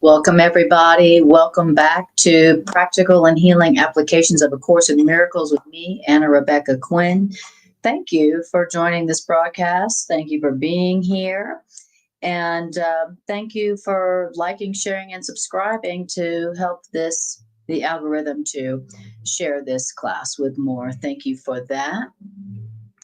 Welcome, everybody. Welcome back to Practical and Healing Applications of A Course in Miracles with me, Anna Rebecca Quinn. Thank you for joining this broadcast. Thank you for being here. And thank you for liking, sharing, and subscribing to help the algorithm to share this class with more. Thank you for that.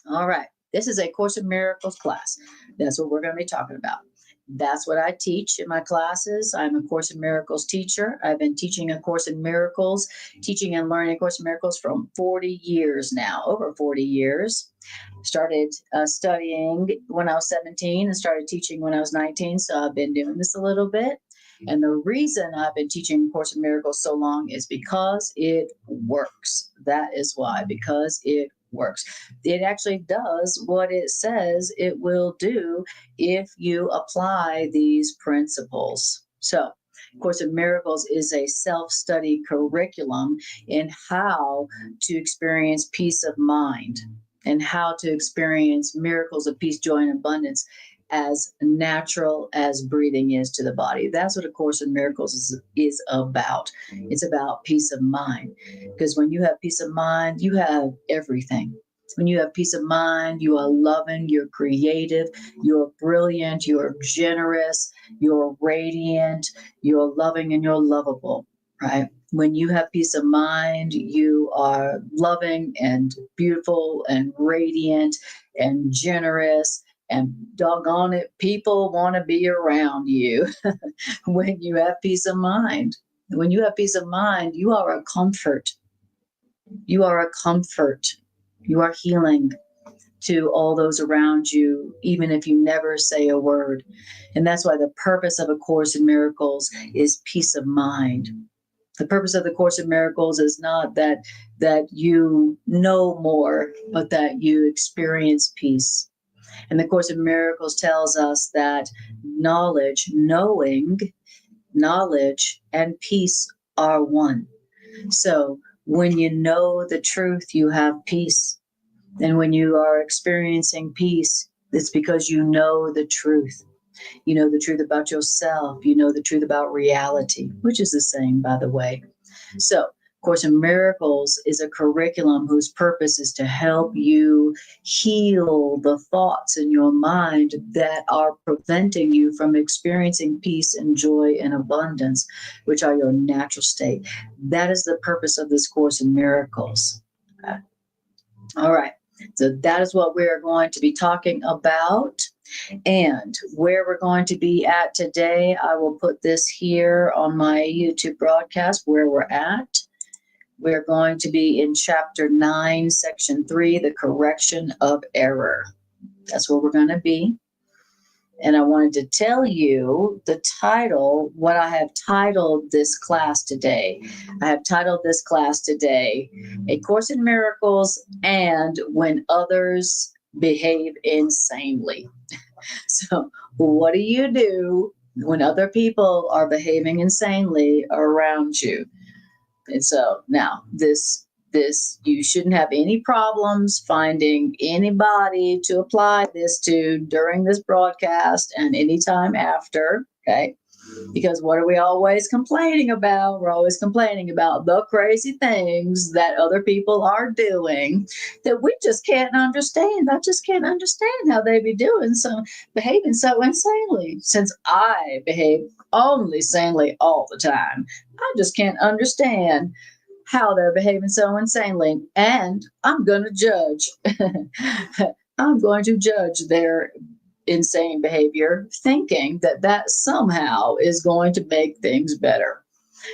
All right. This is a Course in Miracles class. That's what we're going to be talking about. That's what I teach in my classes. I'm a Course in Miracles teacher. I've been teaching A Course in Miracles, teaching and learning A Course in Miracles for 40 years now, over 40 years. Started studying when I was 17 and started teaching when I was 19. So I've been doing this a little bit. And the reason I've been teaching Course in Miracles so long is because it works. That is why, because it works. It actually does what it says it will do if you apply these principles. So, Course in Miracles is a self-study curriculum in how to experience peace of mind and how to experience miracles of peace, joy, and abundance as natural as breathing is to the body. That's what A Course in Miracles is about. It's about peace of mind. Because when you have peace of mind, you have everything. When you have peace of mind, you are loving, you're creative, you're brilliant, you're generous, you're radiant, you're loving, and you're lovable, right? When you have peace of mind, you are loving and beautiful and radiant and generous, and doggone it, people want to be around you when you have peace of mind. When you have peace of mind, you are a comfort. You are a comfort. You are healing to all those around you, even if you never say a word. And that's why the purpose of A Course in Miracles is peace of mind. The purpose of the Course in Miracles is not that you know more, but that you experience peace. And the Course in Miracles tells us that knowledge, and peace are one. So when you know the truth, you have peace. And when you are experiencing peace, it's because you know the truth. You know the truth about yourself. You know the truth about reality, which is the same, by the way. So, Course in Miracles is a curriculum whose purpose is to help you heal the thoughts in your mind that are preventing you from experiencing peace and joy and abundance, which are your natural state. That is the purpose of this Course in Miracles. Okay. All right. So that is what we're going to be talking about. And where we're going to be at today, I will put this here on my YouTube broadcast where we're at. We're going to be in Chapter 9, Section 3, the correction of error. That's where we're going to be. And I wanted to tell you the title, what I have titled this class today. I have titled this class today, A Course in Miracles and When Others Behave Insanely. So what do you do when other people are behaving insanely around you? And so now this you shouldn't have any problems finding anybody to apply this to during this broadcast and anytime after, okay? Because what are we always complaining about? We're always complaining about the crazy things that other people are doing that we just can't understand. I just can't understand how they be behaving so insanely. Since I behave only sanely all the time, I just can't understand how they're behaving so insanely. And I'm going to judge. I'm going to judge their insane behavior, thinking that somehow is going to make things better.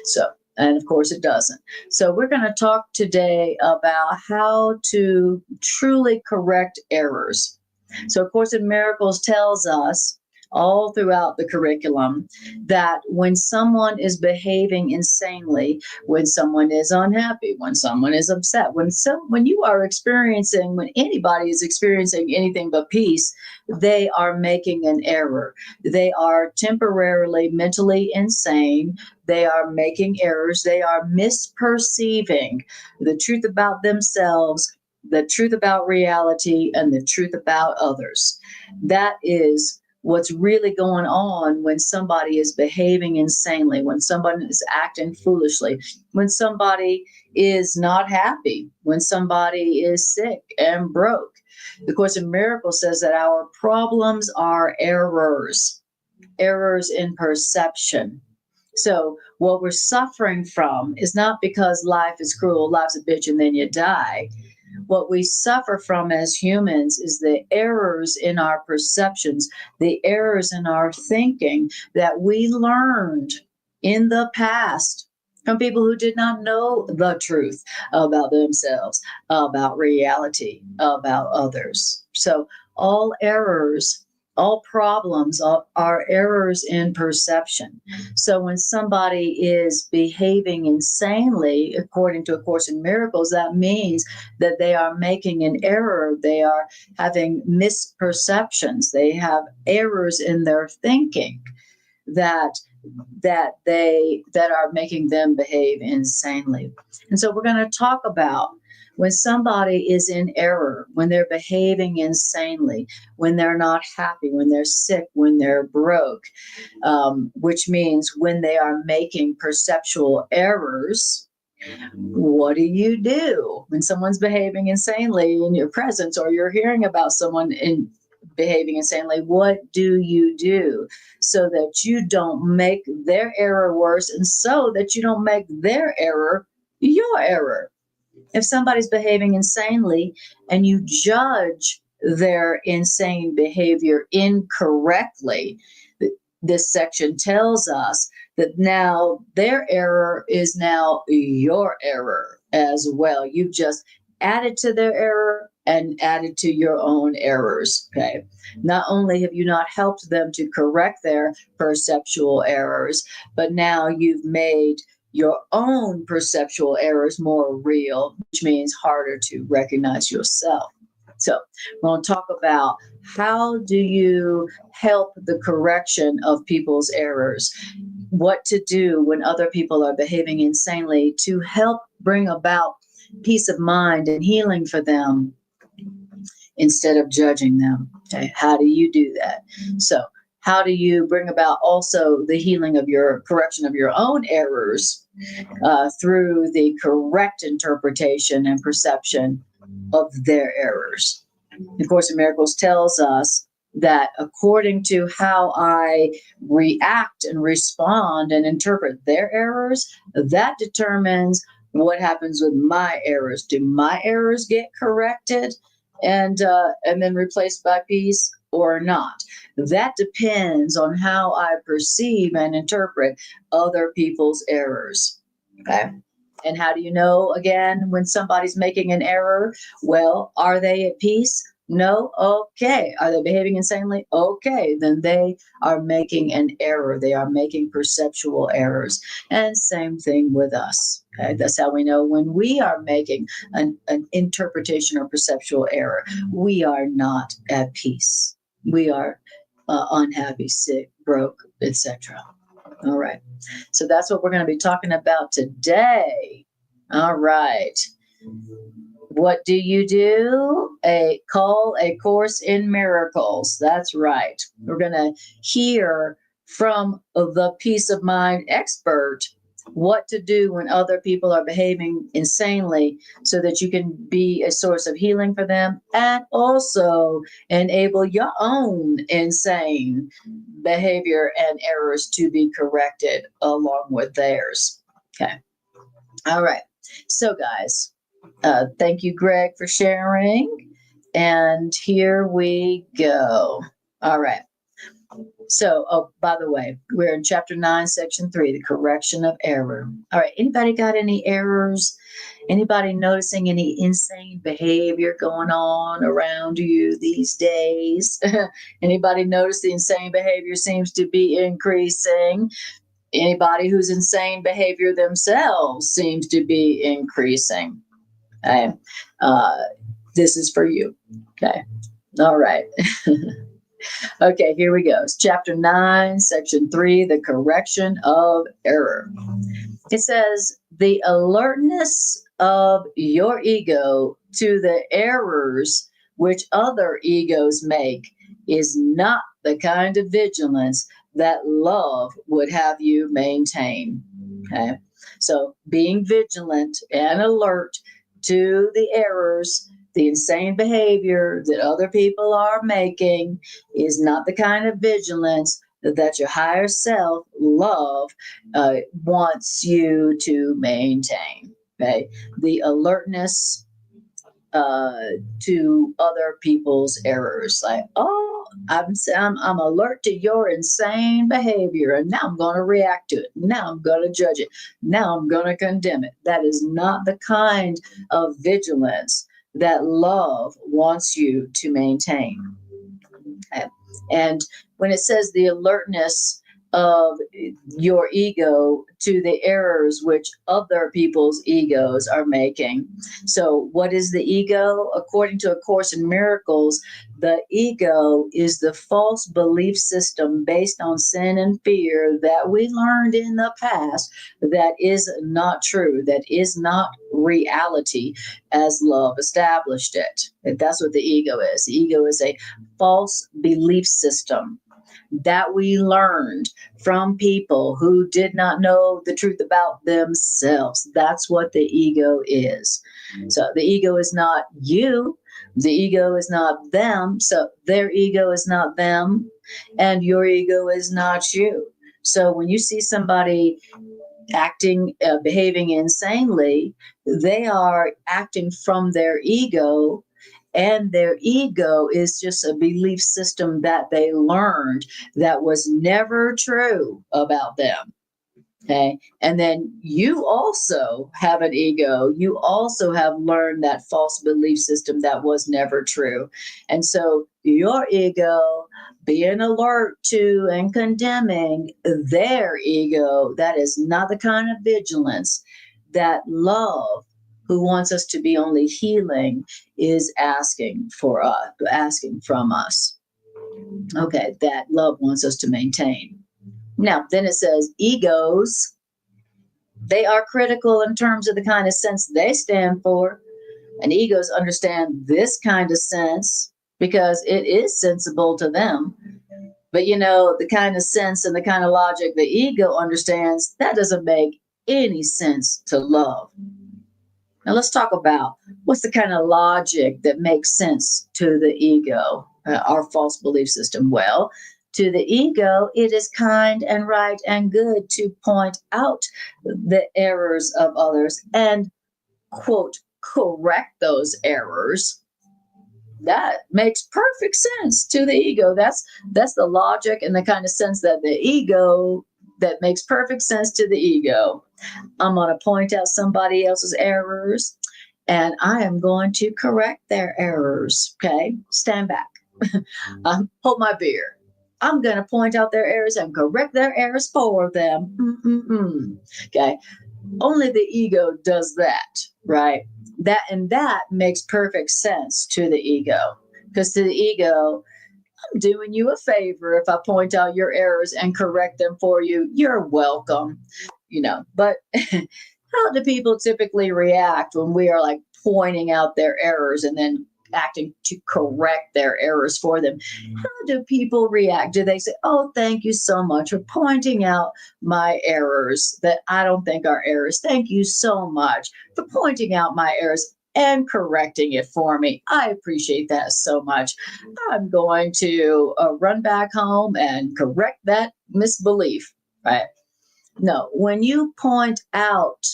So, and of course it doesn't. So we're going to talk today about how to truly correct errors. So A Course in Miracles tells us all throughout the curriculum that when someone is behaving insanely, when someone is unhappy, when someone is upset, when anybody is experiencing anything but peace, they are making an error. They are temporarily mentally insane. They are making errors. They are misperceiving the truth about themselves, the truth about reality, and the truth about others. That is what's really going on when somebody is behaving insanely, when somebody is acting foolishly, when somebody is not happy, when somebody is sick and broke. The Course in Miracles says that our problems are errors, errors in perception. So what we're suffering from is not because life is cruel, life's a bitch, and then you die. What we suffer from as humans is the errors in our perceptions, the errors in our thinking that we learned in the past from people who did not know the truth about themselves, about reality, about others. So all errors, all problems are errors in perception. So when somebody is behaving insanely, according to A Course in Miracles, that means that they are making an error. They are having misperceptions. They have errors in their thinking that are making them behave insanely. And so we're going to talk about when somebody is in error, when they're behaving insanely, when they're not happy, when they're sick, when they're broke, which means when they are making perceptual errors. What do you do when someone's behaving insanely in your presence, or you're hearing about someone behaving insanely? What do you do so that you don't make their error worse, and so that you don't make their error your error? If somebody's behaving insanely and you judge their insane behavior incorrectly, this section tells us that now their error is now your error as well. You've just added to their error and added to your own errors. Okay. Not only have you not helped them to correct their perceptual errors, but now you've made your own perceptual errors more real, which means harder to recognize yourself. So we're going to talk about how do you help the correction of people's errors, what to do when other people are behaving insanely to help bring about peace of mind and healing for them instead of judging them. Okay, how do you do that? So how do you bring about also the healing of your correction of your own errors through the correct interpretation and perception of their errors? The Course in Miracles tells us that according to how I react and respond and interpret their errors, that determines what happens with my errors. Do my errors get corrected and then replaced by peace, or not? That depends on how I perceive and interpret other people's errors. Okay. And how do you know, again, when somebody's making an error? Well, are they at peace? No? Okay. Are they behaving insanely? Okay. Then they are making an error. They are making perceptual errors. And same thing with us. Okay. That's how we know when we are making an interpretation or perceptual error. We are not at peace. We are unhappy, sick, broke, etc. All right. So that's what we're going to be talking about today. All right. What do you do? Call A Course in Miracles. That's right. We're going to hear from the peace of mind expert what to do when other people are behaving insanely so that you can be a source of healing for them and also enable your own insane behavior and errors to be corrected along with theirs. Okay. All right. So, guys, thank you, Greg, for sharing. And here we go. All right. So, oh, by the way, we're in chapter 9, section 3, the correction of error. All right. Anybody got any errors? Anybody noticing any insane behavior going on around you these days? Anybody notice the insane behavior seems to be increasing? Anybody whose insane behavior themselves seems to be increasing? Okay. This is for you. Okay. All right. Okay, here we go. It's chapter 9, section 3, the correction of error. It says, the alertness of your ego to the errors which other egos make is not the kind of vigilance that love would have you maintain. Okay. So being vigilant and alert to the errors, the insane behavior that other people are making is not the kind of vigilance that your higher self, love, wants you to maintain. Okay. The alertness to other people's errors. Like, oh, I'm alert to your insane behavior, and now I'm going to react to it. Now I'm going to judge it. Now I'm going to condemn it. That is not the kind of vigilance that love wants you to maintain. Okay. And when it says the alertness of your ego to the errors which other people's egos are making. So, what is the ego? According to A Course in Miracles, the ego is the false belief system based on sin and fear that we learned in the past that is not true, that is not reality as love established it. And that's what the ego is. The ego is a false belief system that we learned from people who did not know the truth about themselves. That's what the ego is. So the ego is not you. The ego is not them. So their ego is not them. And your ego is not you. So when you see somebody behaving insanely, they are acting from their ego, and their ego is just a belief system that they learned that was never true about them. Okay. And then you also have an ego. You also have learned that false belief system that was never true. And so your ego being alert to and condemning their ego, that is not the kind of vigilance that love, who wants us to be only healing, is asking from us. Okay, that love wants us to maintain. Now, then it says egos, they are critical in terms of the kind of sense they stand for. And egos understand this kind of sense because it is sensible to them. But the kind of sense and the kind of logic the ego understands, that doesn't make any sense to love. Now let's talk about what's the kind of logic that makes sense to the ego, our false belief system. Well, to the ego, it is kind and right and good to point out the errors of others and, quote, correct those errors. That makes perfect sense to the ego. That's the logic and the kind of sense that the ego, that makes perfect sense to the ego. I'm going to point out somebody else's errors, and I am going to correct their errors. Okay, stand back. Hold my beer. I'm going to point out their errors and correct their errors for them. Okay, only the ego does that, right? That makes perfect sense to the ego, because to the ego, I'm doing you a favor if I point out your errors and correct them for you. You're welcome. But how do people typically react when we are like pointing out their errors and then acting to correct their errors for them? How do people react? Do they say, oh, thank you so much for pointing out my errors that I don't think are errors. Thank you so much for pointing out my errors and correcting it for me. I appreciate that so much. I'm going to run back home and correct that misbelief, right? No, when you point out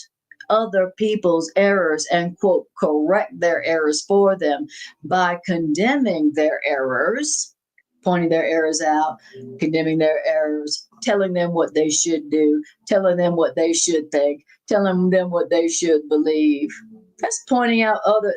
other people's errors and, quote, correct their errors for them by condemning their errors, pointing their errors out, condemning their errors, telling them what they should do, telling them what they should think, telling them what they should believe. That's pointing out other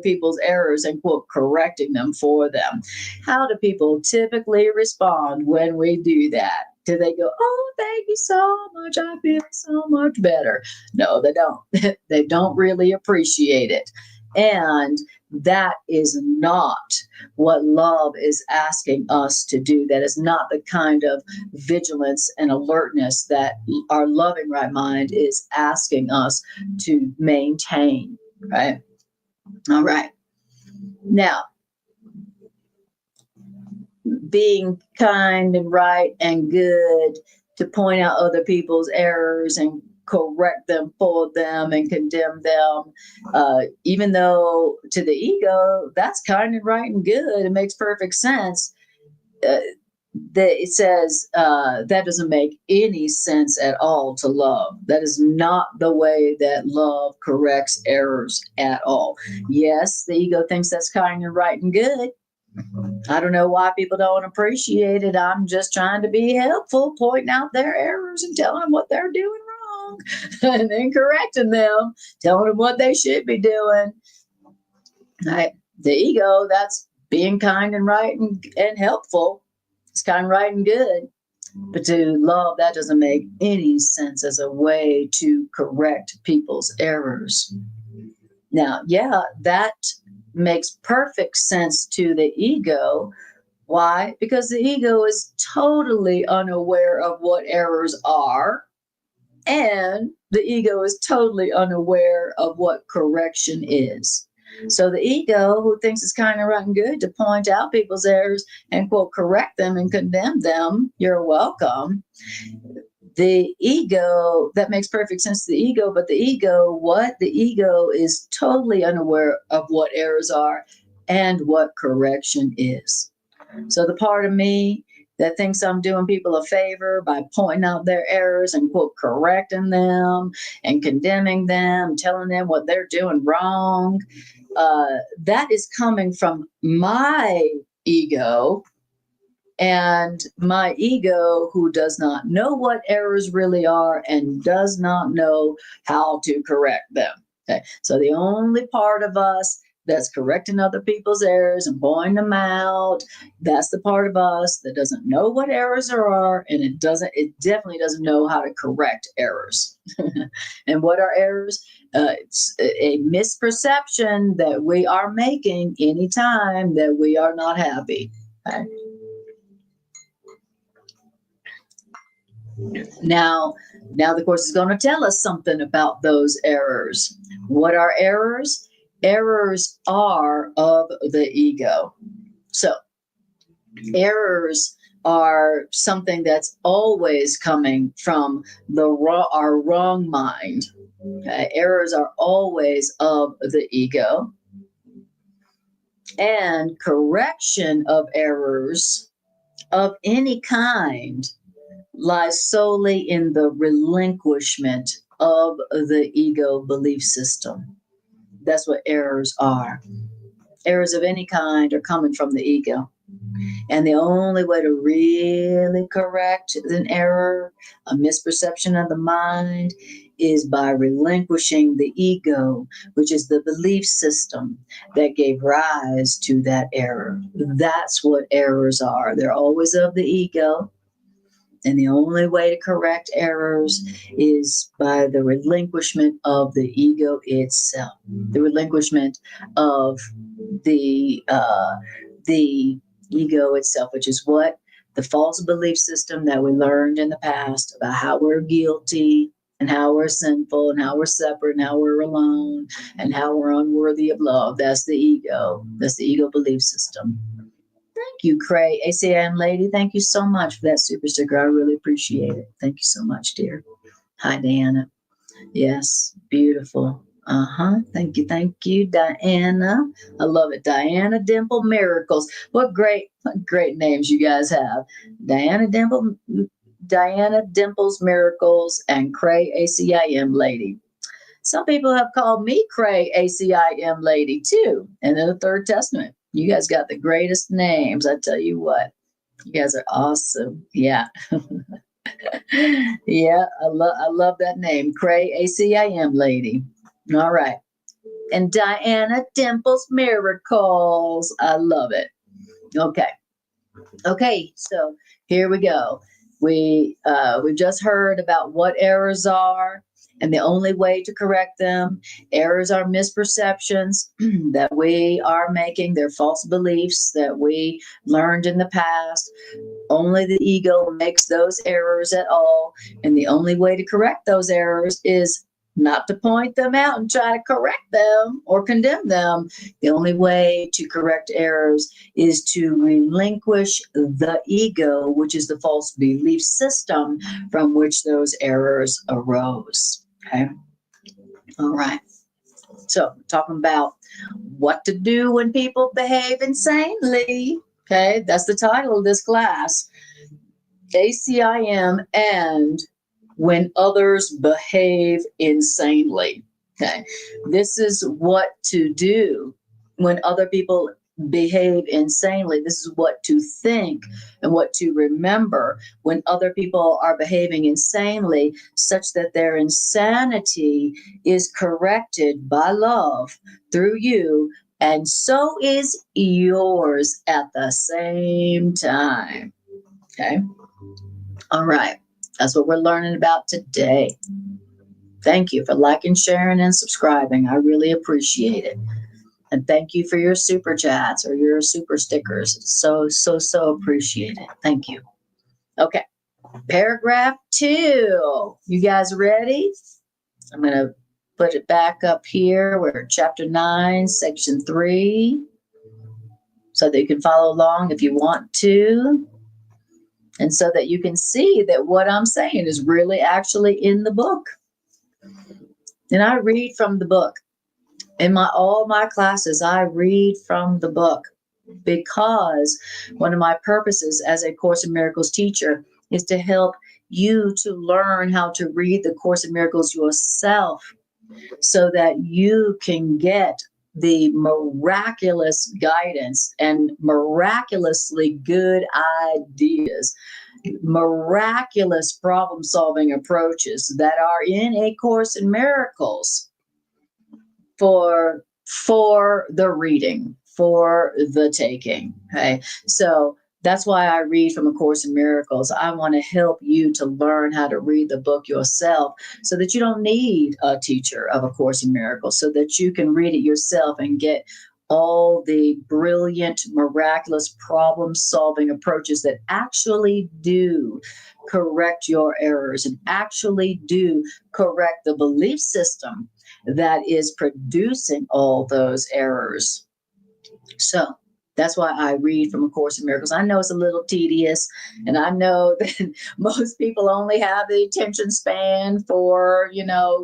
people's errors and, quote, correcting them for them. How do people typically respond when we do that? Do they go, oh, thank you so much, I feel so much better? No, they don't. They don't really appreciate it. And that is not what love is asking us to do. That is not the kind of vigilance and alertness that our loving right mind is asking us to maintain, right? All right. Now, being kind and right and good to point out other people's errors and correct them for them and condemn them, even though to the ego that's kind and right and good, it makes perfect sense. uh, it says that doesn't make any sense at all to love. That is not the way that love corrects errors at all. Yes, the ego thinks that's kind and right and good. I don't know why people don't appreciate it. I'm just trying to be helpful, pointing out their errors and telling them what they're doing wrong and then correcting them, telling them what they should be doing. Right? The ego, that's being kind and right and helpful. It's kind, right, and good. But to love, that doesn't make any sense as a way to correct people's errors. Now, yeah, that makes perfect sense to the ego. Why? Because the ego is totally unaware of what errors are, and the ego is totally unaware of what correction is. So the ego, who thinks it's kind of right and good to point out people's errors and quote correct them and condemn them, you're welcome. The ego, that makes perfect sense to the ego, but the ego, what? The ego is totally unaware of what errors are and what correction is. So the part of me that thinks I'm doing people a favor by pointing out their errors and quote correcting them and condemning them, telling them what they're doing wrong, that is coming from my ego, and my ego, who does not know what errors really are and does not know how to correct them. Okay, so the only part of us that's correcting other people's errors and pointing them out, that's the part of us that doesn't know what errors there are, and it definitely doesn't know how to correct errors. And what are errors? It's a misperception that we are making anytime that we are not happy. Okay? Now the course is going to tell us something about those errors. What are errors? Errors are of the ego. So errors are something that's always coming from our wrong mind. Okay? Errors are always of the ego. And correction of errors of any kind lies solely in the relinquishment of the ego belief system. That's what errors are. Errors of any kind are coming from the ego. And the only way to really correct an error, a misperception of the mind, is by relinquishing the ego, which is the belief system that gave rise to that error. That's what errors are. They're always of the ego. And the only way to correct errors is by the relinquishment of the ego itself, the relinquishment of the ego itself, which is what? The false belief system that we learned in the past about how we're guilty and how we're sinful and how we're separate and how we're alone and how we're unworthy of love. That's the ego. That's the ego belief system. Thank you, Cray, ACIM lady. Thank you so much for that super sticker. I really appreciate it. Thank you so much, dear. Hi, Diana. Yes, beautiful. Thank you, Diana. I love it. Diana Dimple Miracles. What great names you guys have. Diana Dimple's Miracles, and Cray ACIM lady. Some people have called me Cray ACIM lady too, and in the Third Testament. You guys got the greatest names. I tell you what, you guys are awesome. Yeah. Yeah, I love that name, Cray ACIM lady. All right. And Diana Dimple's Miracles. I love it. Okay, so here we go. We've just heard about what errors are and the only way to correct them. Errors are misperceptions that we are making. They're false beliefs that we learned in the past. Only the ego makes those errors at all. And the only way to correct those errors is not to point them out and try to correct them or condemn them. The only way to correct errors is to relinquish the ego, which is the false belief system from which those errors arose. Okay. All right. So, talking about what to do when people behave insanely. Okay. That's the title of this class, ACIM, and when others behave insanely. Okay. This is what to do when other people behave insanely. This is what to think and what to remember when other people are behaving insanely, such that their insanity is corrected by love through you, and so is yours at the same time. Okay. All right. That's what we're learning about today. Thank you for liking, sharing, and subscribing. I really appreciate it. And thank you for your super chats or your super stickers. It's so appreciated. Thank you. Okay. Paragraph 2. You guys ready? I'm going to put it back up here. We're chapter 9, section 3, so that you can follow along if you want to. And so that you can see that what I'm saying is really actually in the book. And I read from the book. In all my classes, I read from the book, because one of my purposes as a Course in Miracles teacher is to help you to learn how to read the Course in Miracles yourself, so that you can get the miraculous guidance and miraculously good ideas, miraculous problem-solving approaches that are in A Course in Miracles for the reading, for the taking. Okay. So that's why I read from A Course in Miracles. I want to help you to learn how to read the book yourself, so that you don't need a teacher of A Course in Miracles, so that you can read it yourself and get all the brilliant, miraculous problem-solving approaches that actually do correct your errors and actually do correct the belief system that is producing all those errors. So that's why I read from A Course in Miracles. I know it's a little tedious, and I know that most people only have the attention span for,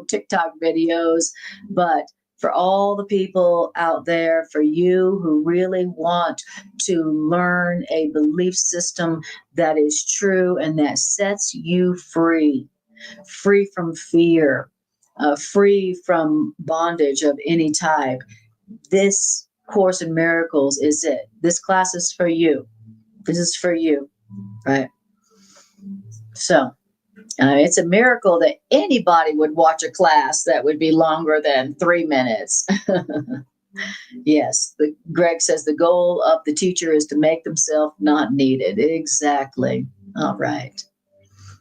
TikTok videos, but for all the people out there, for you who really want to learn a belief system that is true and that sets you free from fear, free from bondage of any type, this Course in Miracles is it. This class is for you. This is for you, right? So it's a miracle that anybody would watch a class that would be longer than 3 minutes. Yes, Greg says the goal of the teacher is to make themselves not needed. Exactly. All right.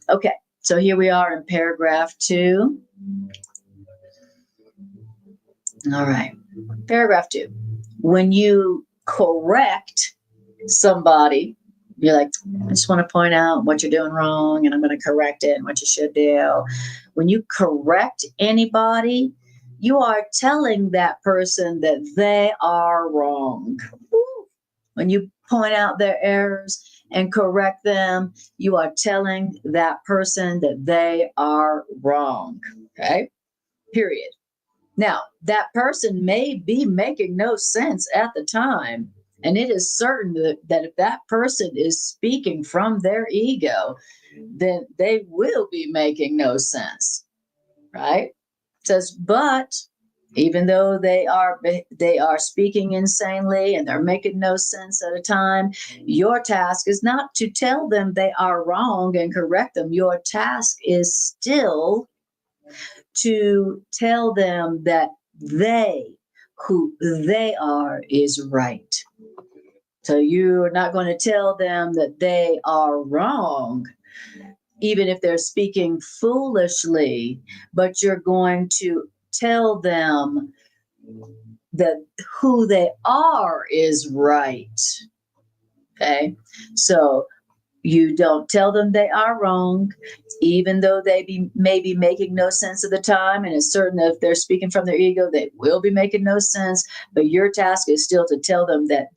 Okay, so here we are in paragraph 2. All right, paragraph 2. When you correct somebody, you're like, I just want to point out what you're doing wrong, and I'm going to correct it and what you should do. When you correct anybody, you are telling that person that they are wrong. When you point out their errors and correct them, you are telling that person that they are wrong. Okay? Period. Now, that person may be making no sense at the time, and it is certain that if that person is speaking from their ego, then they will be making no sense, right? It says, but even though they are speaking insanely and they're making no sense at a time, your task is not to tell them they are wrong and correct them. Your task is still to tell them that who they are is right. So you're not going to tell them that they are wrong, even if they're speaking foolishly, but you're going to tell them that who they are is right. Okay. So You don't tell them they are wrong, even though may be making no sense at the time. And it's certain that if they're speaking from their ego, they will be making no sense. But your task is still to tell them that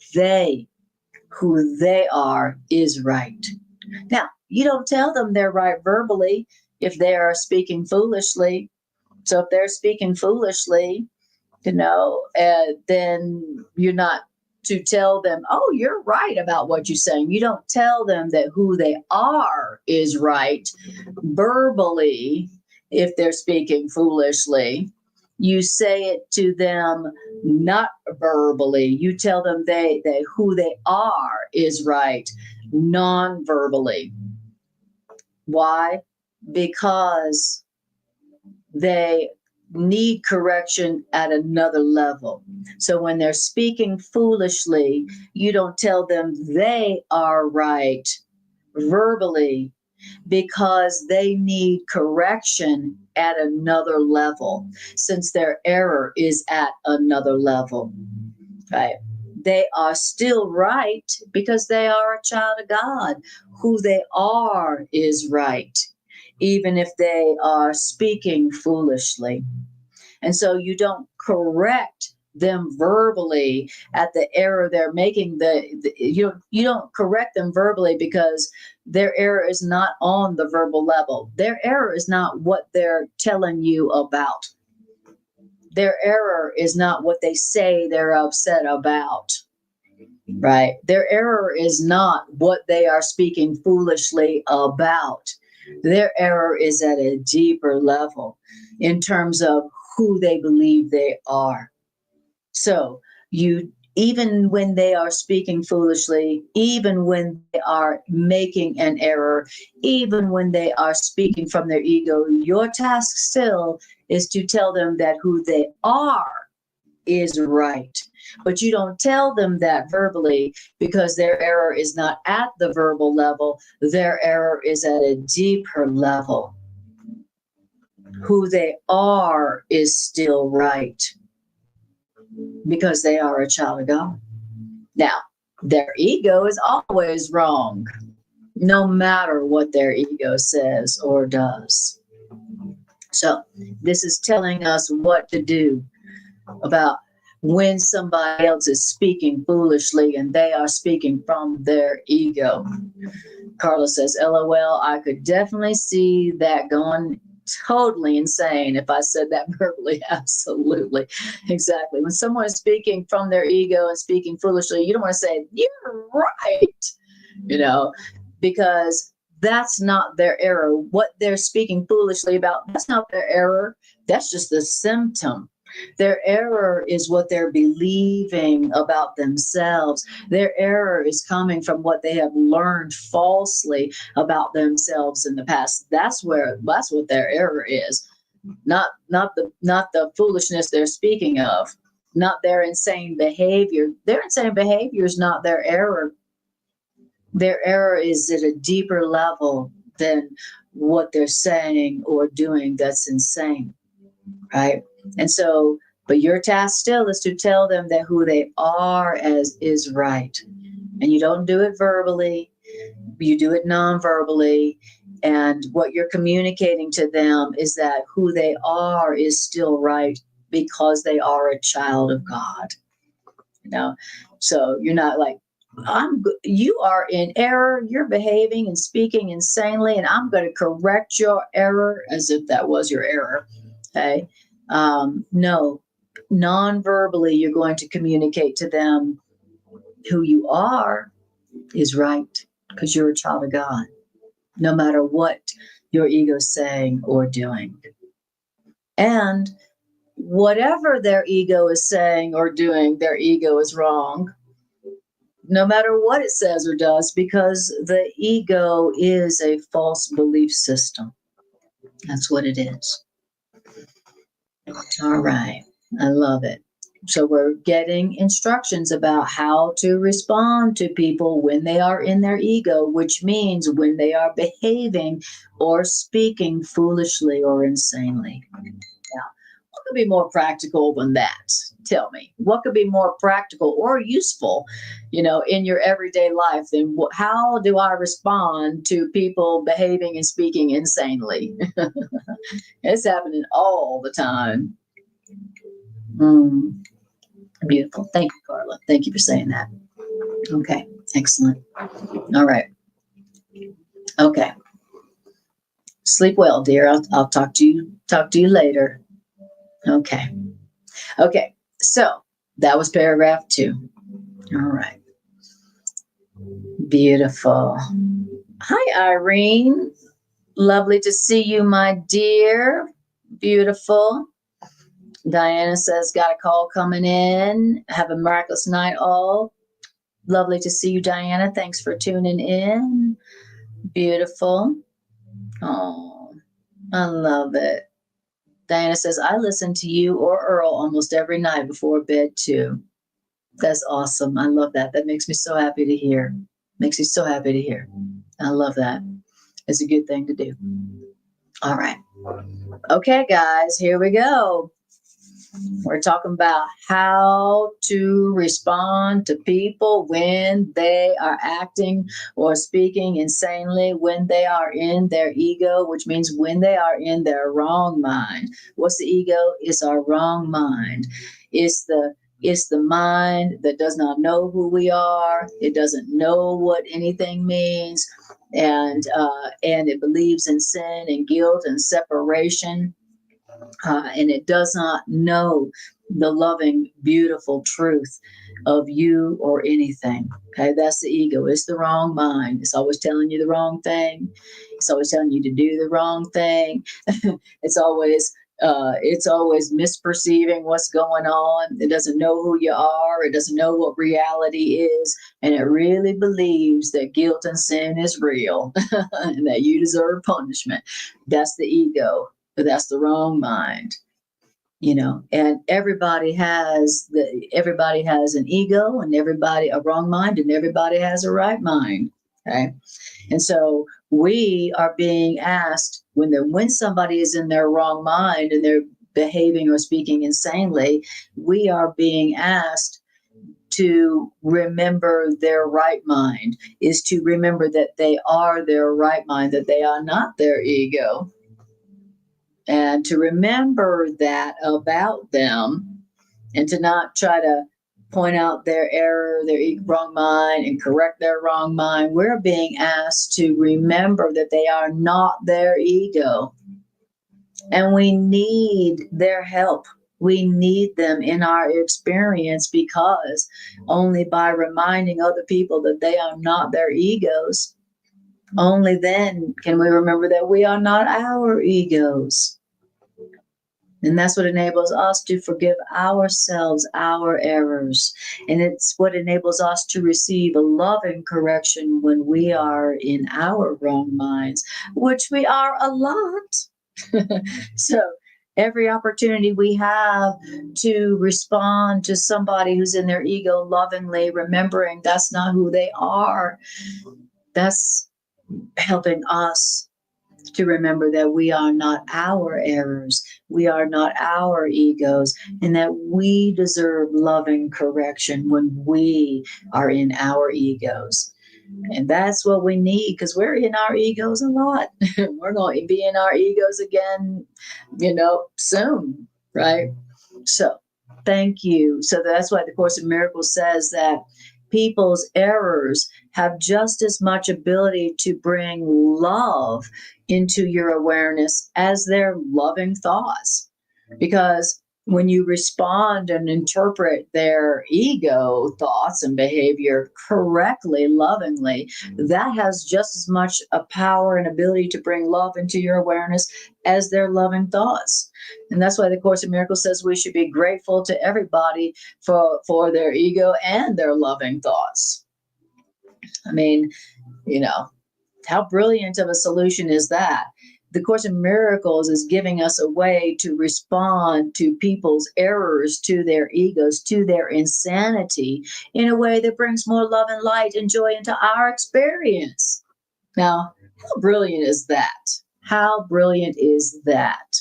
who they are, is right. Now, you don't tell them they're right verbally if they are speaking foolishly. So if they're speaking foolishly, then you're not to tell them, oh, you're right about what you're saying. You don't tell them that who they are is right verbally if they're speaking foolishly. You say it to them not verbally. You tell them they who they are is right non-verbally. Why? Because they need correction at another level. So when they're speaking foolishly, you don't tell them they are right verbally, because they need correction at another level, since their error is at another level. Right? They are still right because they are a child of God. Who they are is right, even if they are speaking foolishly. And so you don't correct them verbally at the error they're making. You don't correct them verbally because their error is not on the verbal level. Their error is not what they're telling you about. Their error is not what they say they're upset about. Right? Their error is not what they are speaking foolishly about. Their error is at a deeper level in terms of who they believe they are. So even when they are speaking foolishly, even when they are making an error, even when they are speaking from their ego, your task still is to tell them that who they are is right. But you don't tell them that verbally because their error is not at the verbal level. Their error is at a deeper level. Who they are is still right because they are a child of God. Now, their ego is always wrong, no matter what their ego says or does. So this is telling us what to do about when somebody else is speaking foolishly and they are speaking from their ego. Carla says, LOL, I could definitely see that going totally insane if I said that verbally. Absolutely. Exactly. When someone is speaking from their ego and speaking foolishly, you don't want to say, you're right, because that's not their error. What they're speaking foolishly about, that's not their error. That's just the symptom. Their error is what they're believing about themselves. Their error is coming from what they have learned falsely about themselves in the past. That's what their error is. Not the foolishness they're speaking of, not their insane behavior. Their insane behavior is not their error. Their error is at a deeper level than what they're saying or doing that's insane, right? And so, but your task still is to tell them that who they are as is right. And you don't do it verbally, you do it non-verbally. And what you're communicating to them is that who they are is still right because they are a child of God. So you're not like, you are in error, you're behaving and speaking insanely, and I'm going to correct your error as if that was your error. Okay. No, non-verbally, you're going to communicate to them who you are is right because you're a child of God, no matter what your ego is saying or doing. And whatever their ego is saying or doing, their ego is wrong, no matter what it says or does, because the ego is a false belief system. That's what it is. All right. I love it. So we're getting instructions about how to respond to people when they are in their ego, which means when they are behaving or speaking foolishly or insanely. Now, what could be more practical than that? Tell me, what could be more practical or useful, in your everyday life than how do I respond to people behaving and speaking insanely? It's happening all the time. Mm, beautiful. Thank you, Carla. Thank you for saying that. Okay, excellent. All right. Okay. Sleep well, dear. I'll talk to you later. Okay. Okay. So that was paragraph 2. All right. Beautiful. Hi, Irene. Lovely to see you, my dear. Beautiful. Diana says, got a call coming in. Have a miraculous night, all. Lovely to see you, Diana. Thanks for tuning in. Beautiful. Oh, I love it. Diana says, I listen to you or Earl almost every night before bed, too. That's awesome. I love that. That makes me so happy to hear. Makes me so happy to hear. I love that. It's a good thing to do. All right. Okay, guys, here we go. We're talking about how to respond to people when they are acting or speaking insanely, when they are in their ego, which means when they are in their wrong mind. What's the ego? It's our wrong mind. It's the mind that does not know who we are. It doesn't know what anything means, and it believes in sin and guilt and separation. And it does not know the loving, beautiful truth of you or anything. Okay, that's the ego. It's the wrong mind. It's always telling you the wrong thing. It's always telling you to do the wrong thing. it's always misperceiving what's going on. It doesn't know who you are. It doesn't know what reality is, and it really believes that guilt and sin is real and that you deserve punishment. That's the ego. But that's the wrong mind, and everybody has an ego, and everybody a wrong mind, and everybody has a right mind. Okay. And so we are being asked when somebody is in their wrong mind and they're behaving or speaking insanely, we are being asked to remember their right mind, is to remember that they are their right mind, that they are not their ego. And to remember that about them, and to not try to point out their error, their wrong mind, and correct their wrong mind. We're being asked to remember that they are not their ego. And we need their help. We need them in our experience, because only by reminding other people that they are not their egos, only then can we remember that we are not our egos. And that's what enables us to forgive ourselves, our errors. And it's what enables us to receive a loving correction when we are in our wrong minds, which we are a lot. So every opportunity we have to respond to somebody who's in their ego lovingly, remembering that's not who they are, that's helping us to remember that we are not our errors, we are not our egos, and that we deserve loving correction when we are in our egos. And that's what we need, because we're in our egos a lot. We're going to be in our egos again, soon, right? So thank you. So that's why the Course in Miracles says that people's errors have just as much ability to bring love into your awareness as their loving thoughts. Because when you respond and interpret their ego thoughts and behavior correctly, lovingly, that has just as much a power and ability to bring love into your awareness as their loving thoughts. And that's why the Course in Miracles says we should be grateful to everybody for their ego and their loving thoughts. I mean, how brilliant of a solution is that? The Course in Miracles is giving us a way to respond to people's errors, to their egos, to their insanity in a way that brings more love and light and joy into our experience. Now, how brilliant is that? How brilliant is that?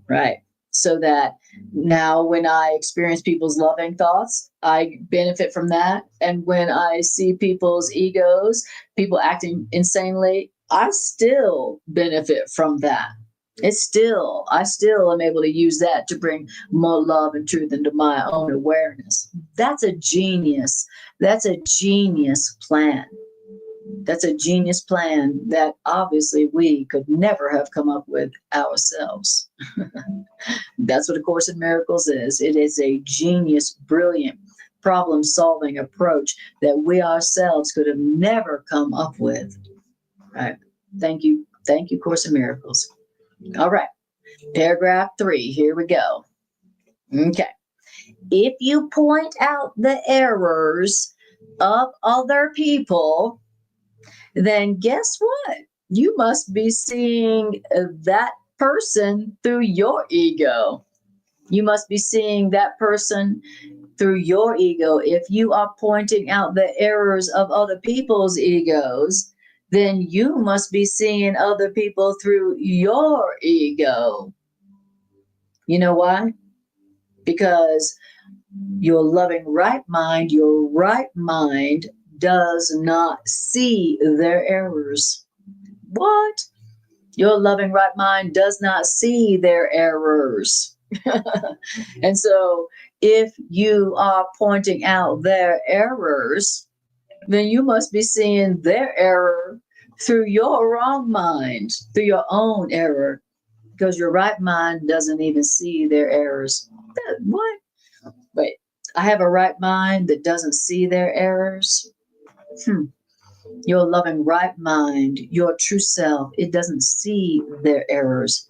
Right. so that now when I experience people's loving thoughts, I benefit from that. And when I see people's egos, people acting insanely, I still benefit from that. I still am able to use that to bring more love and truth into my own awareness. That's a genius. That's a genius plan. That's a genius plan that obviously we could never have come up with ourselves. That's what A Course in Miracles is. It is a genius, brilliant, problem-solving approach that we ourselves could have never come up with. All right. Thank you. Thank you, Course in Miracles. All right. Paragraph 3. Here we go. Okay. If you point out the errors of other people, then guess what? You must be seeing that person through your ego. You must be seeing that person through your ego. If you are pointing out the errors of other people's egos, then you must be seeing other people through your ego. You know why? Because your right mind does not see their errors. What? Your loving right mind does not see their errors. And so if you are pointing out their errors, then you must be seeing their error through your wrong mind, through your own error, because your right mind doesn't even see their errors. What? Wait, I have a right mind that doesn't see their errors? Your loving right mind, your true self, it doesn't see their errors.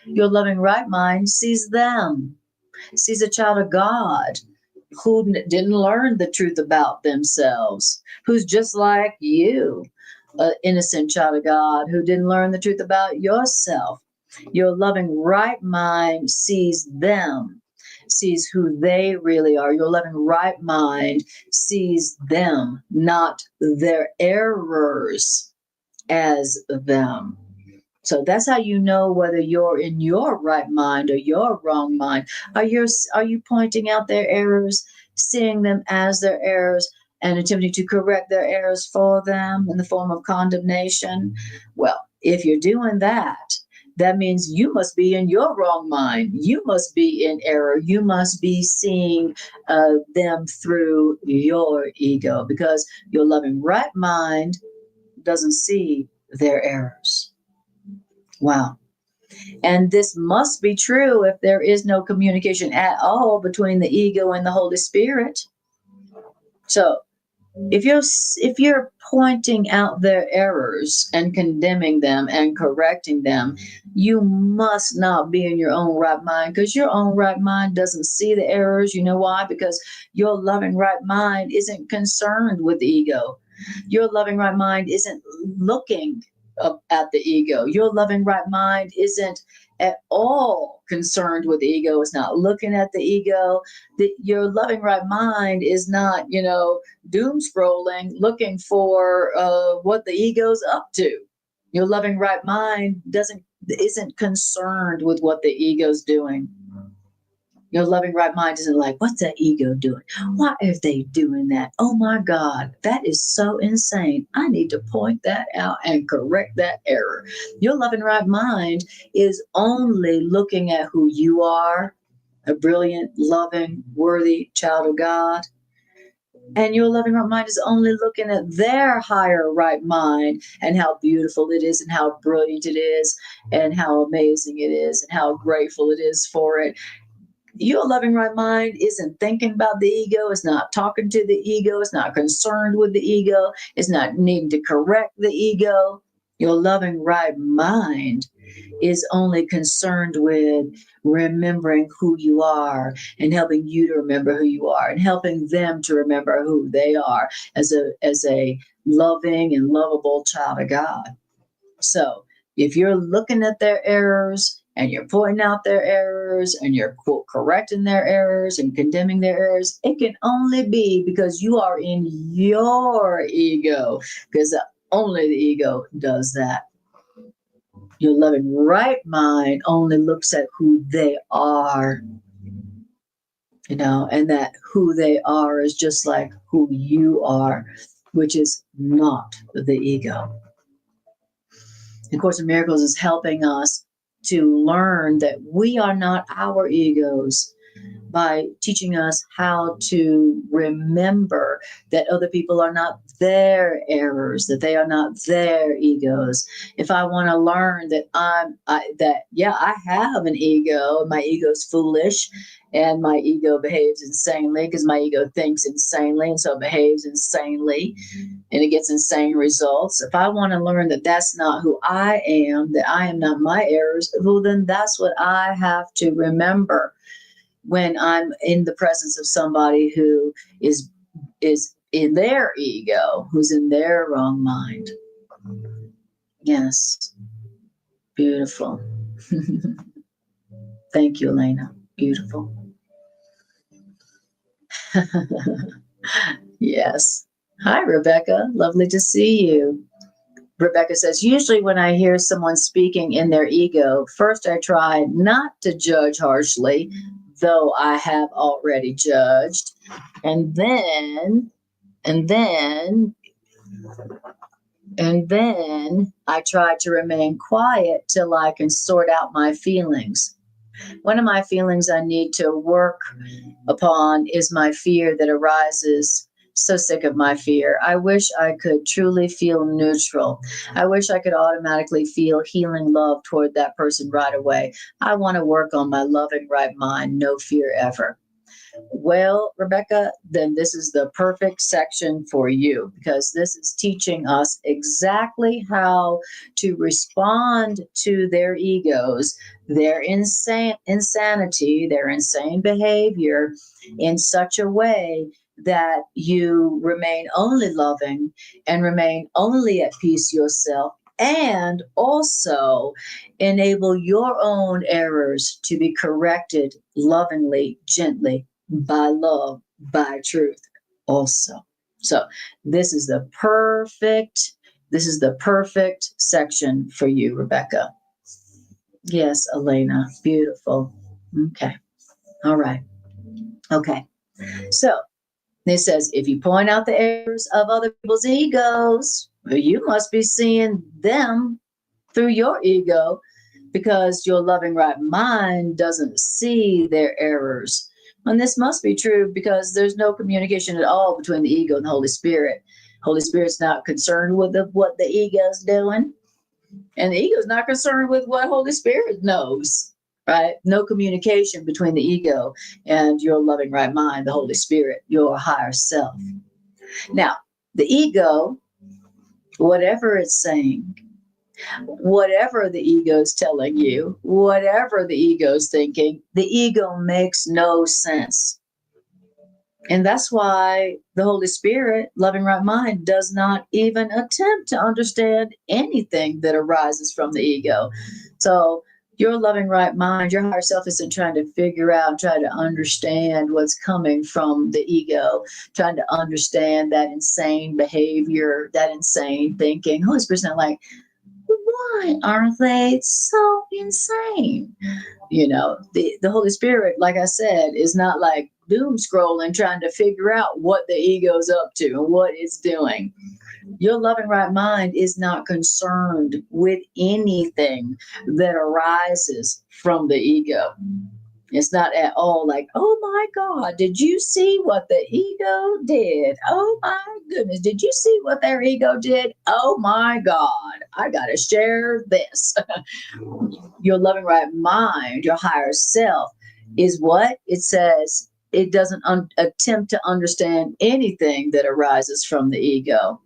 Your loving right mind sees them, sees a child of God who didn't learn the truth about themselves, who's just like you, an innocent child of God who didn't learn the truth about yourself. Your loving right mind sees them, sees who they really are. Your loving right mind sees them, not their errors, as them. So that's how you know whether you're in your right mind or your wrong mind. Are you pointing out their errors, seeing them as their errors, and attempting to correct their errors for them in the form of condemnation? Well, if you're doing that, that means you must be in your wrong mind. You must be in error. You must be seeing them through your ego, because your loving right mind doesn't see their errors. Wow. And this must be true if there is no communication at all between the ego and the Holy Spirit. So if you're pointing out their errors and condemning them and correcting them, you must not be in your own right mind, because your own right mind doesn't see the errors. You know why? Because your loving right mind isn't concerned with the ego. Your loving right mind isn't looking at the ego. Your loving right mind isn't at all concerned with the ego. It's not looking at the ego. Your loving right mind is not, doom scrolling, looking for what the ego's up to. Your loving right mind isn't concerned with what the ego's doing. Your loving right mind isn't like, what's that ego doing? Why are they doing that? Oh my God, that is so insane. I need to point that out and correct that error. Your loving right mind is only looking at who you are, a brilliant, loving, worthy child of God. And your loving right mind is only looking at their higher right mind and how beautiful it is and how brilliant it is and how amazing it is and how grateful it is for it. Your loving right mind isn't thinking about the ego. It's not talking to the ego. It's not concerned with the ego. It's not needing to correct the ego. Your loving right mind is only concerned with remembering who you are and helping you to remember who you are and helping them to remember who they are as a loving and lovable child of God. So if you're looking at their errors and you're pointing out their errors and you're correcting their errors and condemning their errors, it can only be because you are in your ego, because only the ego does that. Your loving right mind only looks at who they are, and that who they are is just like who you are, which is not the ego. And Course in Miracles is helping us to learn that we are not our egos, by teaching us how to remember that other people are not their errors, that they are not their egos. If I want to learn that I have an ego, and my ego's foolish, and my ego behaves insanely because my ego thinks insanely, and so it behaves insanely, and it gets insane results. If I want to learn that that's not who I am, that I am not my errors, well, then that's what I have to remember when I'm in the presence of somebody who is in their ego, who's in their wrong mind. Yes. Beautiful. Thank you, Elena. Beautiful. Yes. Hi, Rebecca. Lovely to see you. Rebecca says, usually when I hear someone speaking in their ego, first I try not to judge harshly, though I have already judged. And then I try to remain quiet till I can sort out my feelings. One of my feelings I need to work upon is my fear that arises. So sick of my fear. I wish I could truly feel neutral. I wish I could automatically feel healing love toward that person right away. I want to work on my loving right mind, no fear ever. Well, Rebecca, then this is the perfect section for you, because this is teaching us exactly how to respond to their egos, their insanity, their insane behavior in such a way that you remain only loving and remain only at peace yourself, and also enable your own errors to be corrected lovingly, gently, by love, by truth also. So this is the perfect section for you, Rebecca. Yes, Elena. Beautiful. Okay. All right. Okay. So it says, if you point out the errors of other people's egos, you must be seeing them through your ego, because your loving right mind doesn't see their errors. And this must be true because there's no communication at all between the ego and the Holy Spirit. Holy Spirit's not concerned with what the ego's doing, and the ego's not concerned with what Holy Spirit knows, right? No communication between the ego and your loving right mind, the Holy Spirit, your higher self. Now, the ego, whatever it's saying, whatever the ego's telling you, whatever the ego's thinking, the ego makes no sense. And that's why the Holy Spirit, loving right mind, does not even attempt to understand anything that arises from the ego. So your loving right mind, your higher self, isn't trying to figure out, try to understand what's coming from the ego, trying to understand that insane behavior, that insane thinking. Holy Spirit's not like, why are they so insane? The Holy Spirit, like I said, is not like doom scrolling, trying to figure out what the ego's up to and what it's doing. Your loving right mind is not concerned with anything that arises from the ego. It's not at all like, oh my God, did you see what the ego did? Oh my goodness, did you see what their ego did? Oh my God, I got to share this. Your loving right mind, your higher self, is what? It says it doesn't attempt to understand anything that arises from the ego.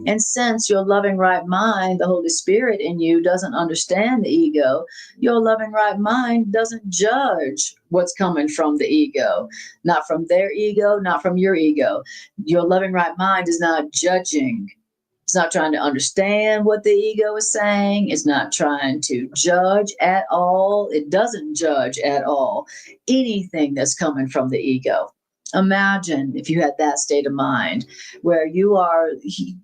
And since your loving right mind, the Holy Spirit in you, doesn't understand the ego, your loving right mind doesn't judge what's coming from the ego, not from their ego, not from your ego. Your loving right mind is not judging. It's not trying to understand what the ego is saying. It's not trying to judge at all. It doesn't judge at all anything that's coming from the ego. Imagine if you had that state of mind where you are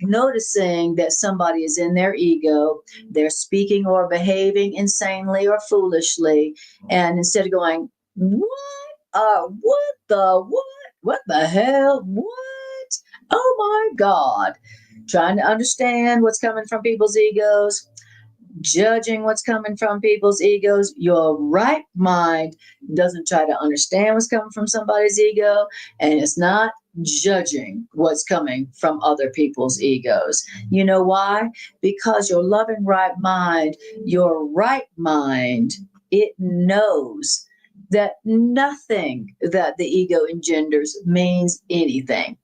noticing that somebody is in their ego, they're speaking or behaving insanely or foolishly, and instead of going, what the hell, what? Oh my God, trying to understand what's coming from people's egos, judging what's coming from people's egos. Your right mind doesn't try to understand what's coming from somebody's ego, and it's not judging what's coming from other people's egos. You know why? Because your loving your right mind, it knows that nothing that the ego engenders means anything.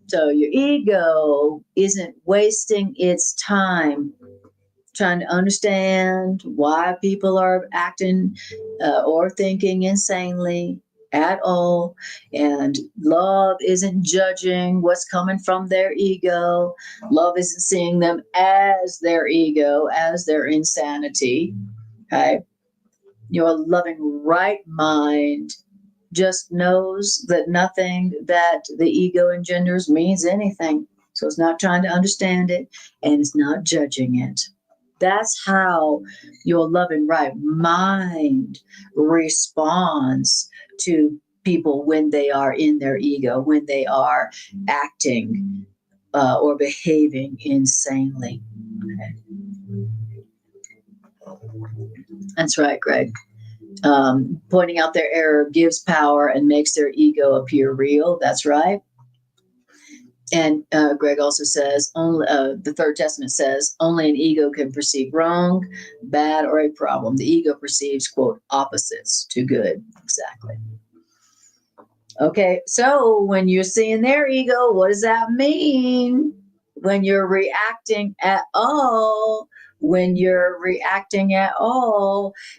So your ego isn't wasting its time trying to understand why people are acting or thinking insanely at all. And love isn't judging what's coming from their ego. Love isn't seeing them as their ego, as their insanity. Okay. Your loving right mind just knows that nothing that the ego engenders means anything. So it's not trying to understand it, and it's not judging it. That's how your loving right mind responds to people when they are in their ego, when they are acting or behaving insanely. Okay. That's right, Greg. Pointing out their error gives power and makes their ego appear real. That's right. And Greg also says, only the Third Testament says, only an ego can perceive wrong, bad, or a problem. The ego perceives, quote, opposites to good. Exactly. Okay, so when you're seeing their ego, what does that mean? When you're reacting at all,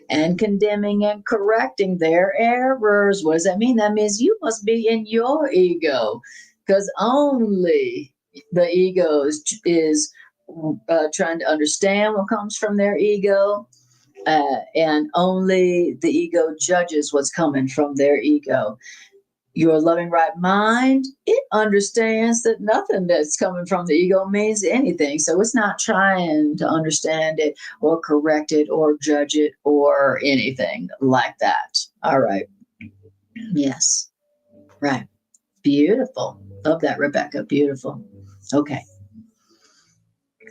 and condemning and correcting their errors, what does that mean? That means you must be in your ego, because only the ego is trying to understand what comes from their ego, and only the ego judges what's coming from their ego. Your loving right mind, it understands that nothing that's coming from the ego means anything. So it's not trying to understand it or correct it or judge it or anything like that. All right. Yes. Right. Beautiful. Love that, Rebecca. Beautiful. Okay.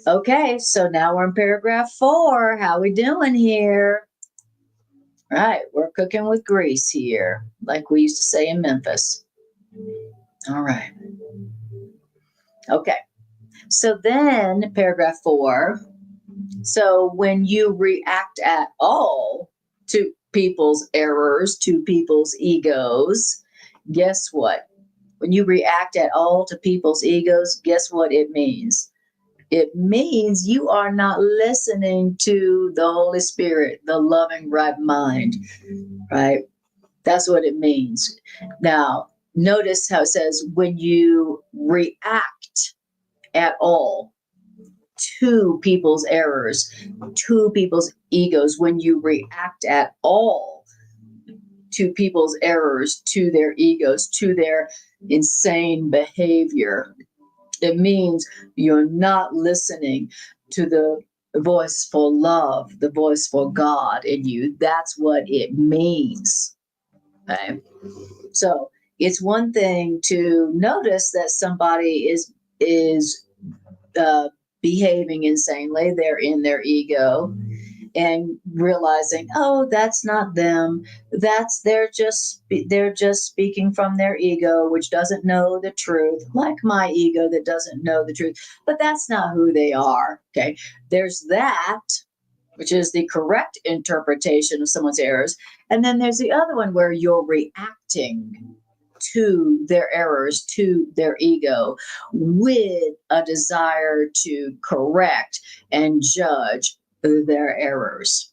Okay. So now we're in paragraph 4. How we doing here? Right. We're cooking with grease here, like we used to say in Memphis. All right. Okay. So then paragraph 4. So when you react at all to people's errors, to people's egos, guess what? When you react at all to people's egos, guess what it means? It means you are not listening to the Holy Spirit, the loving right mind, right? That's what it means. Now, notice how it says when you react at all to people's errors, to people's egos, when you react at all to people's errors, to their egos, to their insane behavior, it means you're not listening to the voice for love, the voice for God in you. That's what it means. Okay. So it's one thing to notice that somebody is behaving insanely. They're in their ego, and realizing, oh, that's not them. They're just speaking from their ego, which doesn't know the truth, like my ego that doesn't know the truth. But that's not who they are. Okay, there's that, which is the correct interpretation of someone's errors, and then there's the other one where you're reacting to their errors, to their ego, with a desire to correct and judge their errors.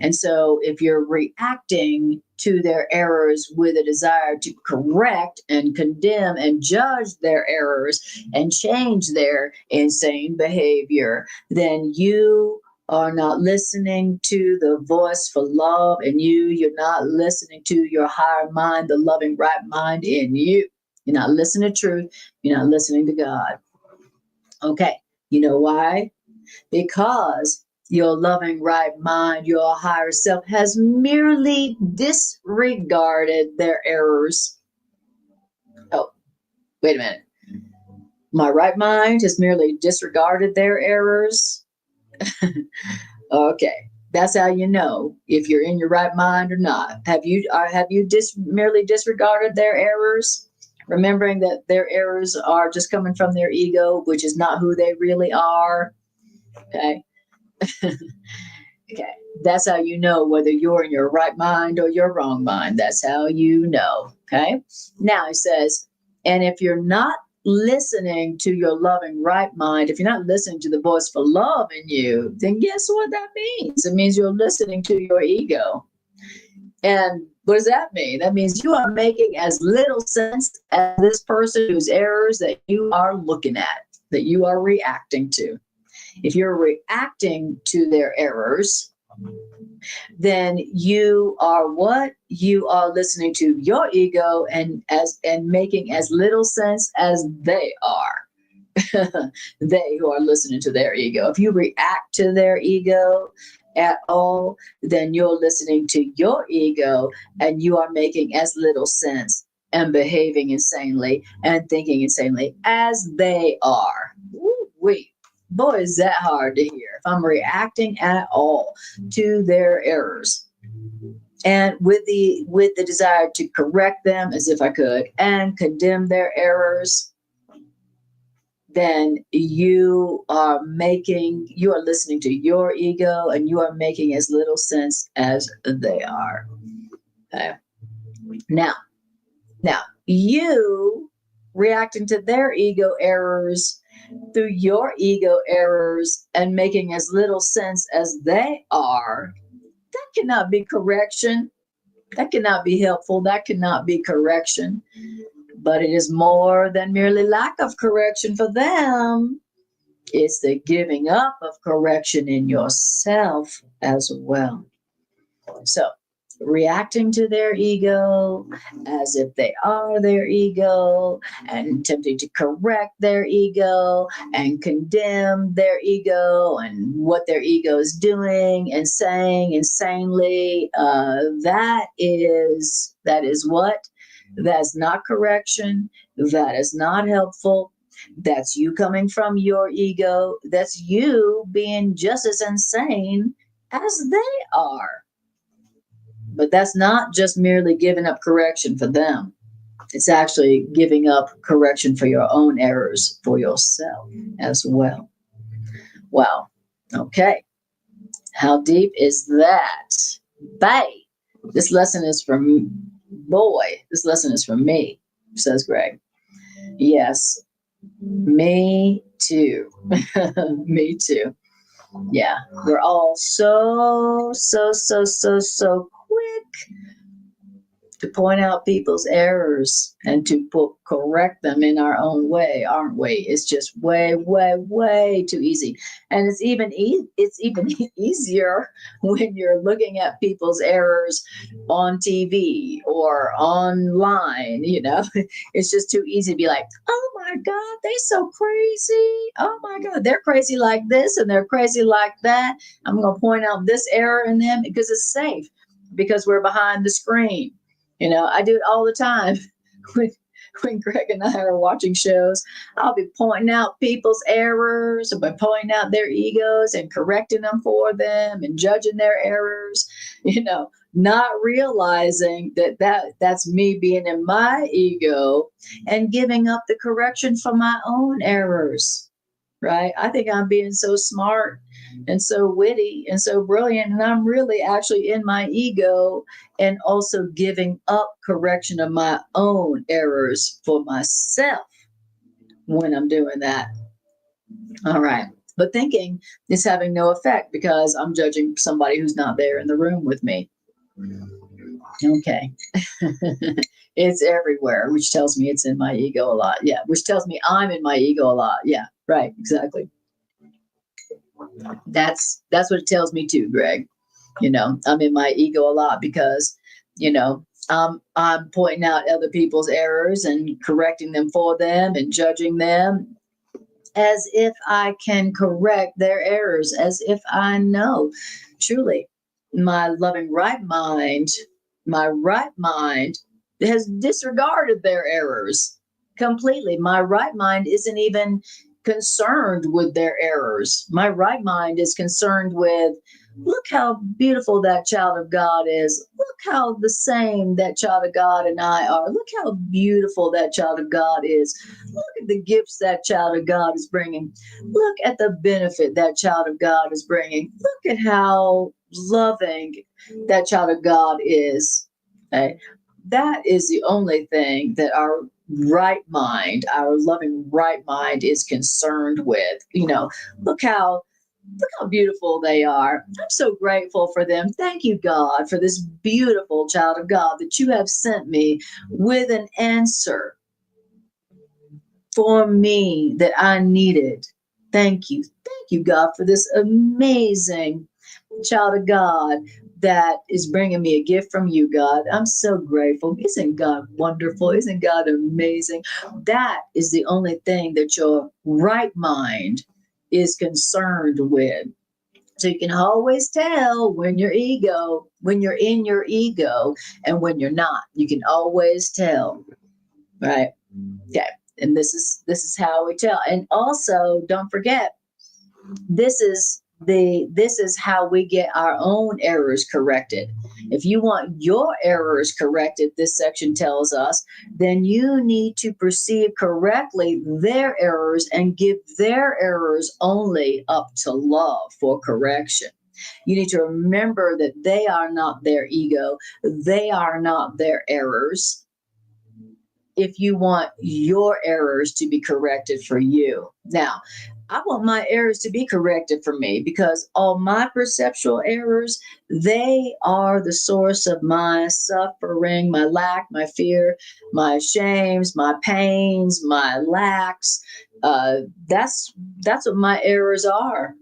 And so if you're reacting to their errors with a desire to correct and condemn and judge their errors and change their insane behavior, then you are not listening to the voice for love in you. You're not listening to your higher mind, the loving right mind in you. You're not listening to truth. You're not listening to God. Okay. You know why? Because your loving right mind, your higher self, has merely disregarded their errors. Oh, wait a minute. My right mind has merely disregarded their errors. Okay, that's how you know if you're in your right mind or not. Have you merely disregarded their errors, remembering that their errors are just coming from their ego, which is not who they really are? Okay. Okay, that's how you know whether you're in your right mind or your wrong mind. That's how you know. Okay, now it says, and if you're not listening to your loving right mind, if you're not listening to the voice for love in you, then guess what that means? It means you're listening to your ego. And what does that mean? That means you are making as little sense as this person whose errors that you are looking at, that you are reacting to. If you're reacting to their errors, then you are what? You are listening to your ego and making as little sense as they are. They who are listening to their ego. If you react to their ego at all, then you're listening to your ego and you are making as little sense and behaving insanely and thinking insanely as they are. Woo-wee. Boy, is that hard to hear. If I'm reacting at all to their errors and with the desire to correct them as if I could and condemn their errors, then you are listening to your ego and you are making as little sense as they are. Okay. Now, you reacting to their ego errors through your ego errors and making as little sense as they are, that cannot be correction. That cannot be helpful. That cannot be correction. But it is more than merely lack of correction for them. It's the giving up of correction in yourself as well. So, reacting to their ego as if they are their ego and attempting to correct their ego and condemn their ego and what their ego is doing and saying insanely, that is what? That's not correction. That is not helpful. That's you coming from your ego. That's you being just as insane as they are. But that's not just merely giving up correction for them. It's actually giving up correction for your own errors for yourself as well. Wow. Okay. How deep is that? Babe, this lesson is for me. Boy, this lesson is for me, says Greg. Yes, me too. Me too. Yeah, we're all so quick to point out people's errors and to correct them in our own way, aren't we? It's just way too easy, and it's even easier when you're looking at people's errors on TV or online. It's just too easy to be like, oh my God, they so crazy. Oh my God, they're crazy like this and they're crazy like that. I'm going to point out this error in them because it's safe, because we're behind the screen. I do it all the time. When Greg and I are watching shows, I'll be pointing out people's errors, I'll be pointing out their egos and correcting them for them and judging their errors, not realizing that's me being in my ego and giving up the correction for my own errors. Right? I think I'm being so smart and so witty and so brilliant, and I'm really actually in my ego and also giving up correction of my own errors for myself when I'm doing that. All right. But thinking is having no effect because I'm judging somebody who's not there in the room with me. Okay. It's everywhere, which tells me it's in my ego a lot. Yeah. Which tells me I'm in my ego a lot. Yeah. Right. Exactly. That's what it tells me too, Greg. I'm in my ego a lot because, I'm pointing out other people's errors and correcting them for them and judging them as if I can correct their errors, as if I know. Truly, my loving my right mind has disregarded their errors completely. My right mind isn't even concerned with their errors. My right mind is concerned with, look how beautiful that child of God is. Look how the same that child of God and I are. Look how beautiful that child of God is. Look at the gifts that child of God is bringing. Look at the benefit that child of God is bringing. Look at how loving that child of God is. Okay? That is the only thing that our right mind, our loving right mind, is concerned with. Look how beautiful they are. I'm so grateful for them. Thank you, God, for this beautiful child of God that you have sent me with an answer for me that I needed. Thank you. Thank you, God, for this amazing child of God that is bringing me a gift from you, God. I'm so grateful. Isn't God wonderful? Isn't God amazing? That is the only thing that your right mind is concerned with. So you can always tell when you're in your ego and when you're not. You can always tell, right? Okay. And this is how we tell. And also, don't forget, this is how we get our own errors corrected. If you want your errors corrected, this section tells us, then you need to perceive correctly their errors and give their errors only up to love for correction. You need to remember that they are not their ego, they are not their errors. If you want your errors to be corrected for you. Now, I want my errors to be corrected for me because all my perceptual errors, they are the source of my suffering, my lack, my fear, my shames, my pains, my lacks. That's what my errors are.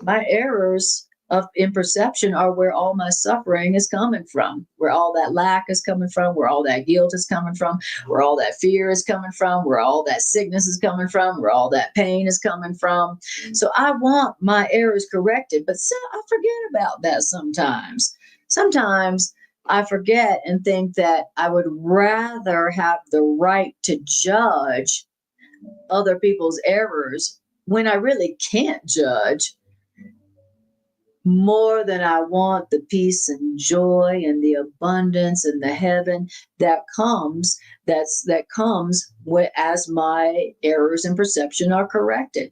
My errors of in perception are where all my suffering is coming from, where all that lack is coming from, where all that guilt is coming from, where all that fear is coming from, where all that sickness is coming from, where all that pain is coming from. So I want my errors corrected, but so I forget about that sometimes. Sometimes I forget and think that I would rather have the right to judge other people's errors when I really can't judge, more than I want the peace and joy and the abundance and the heaven that comes. That comes as my errors and perception are corrected.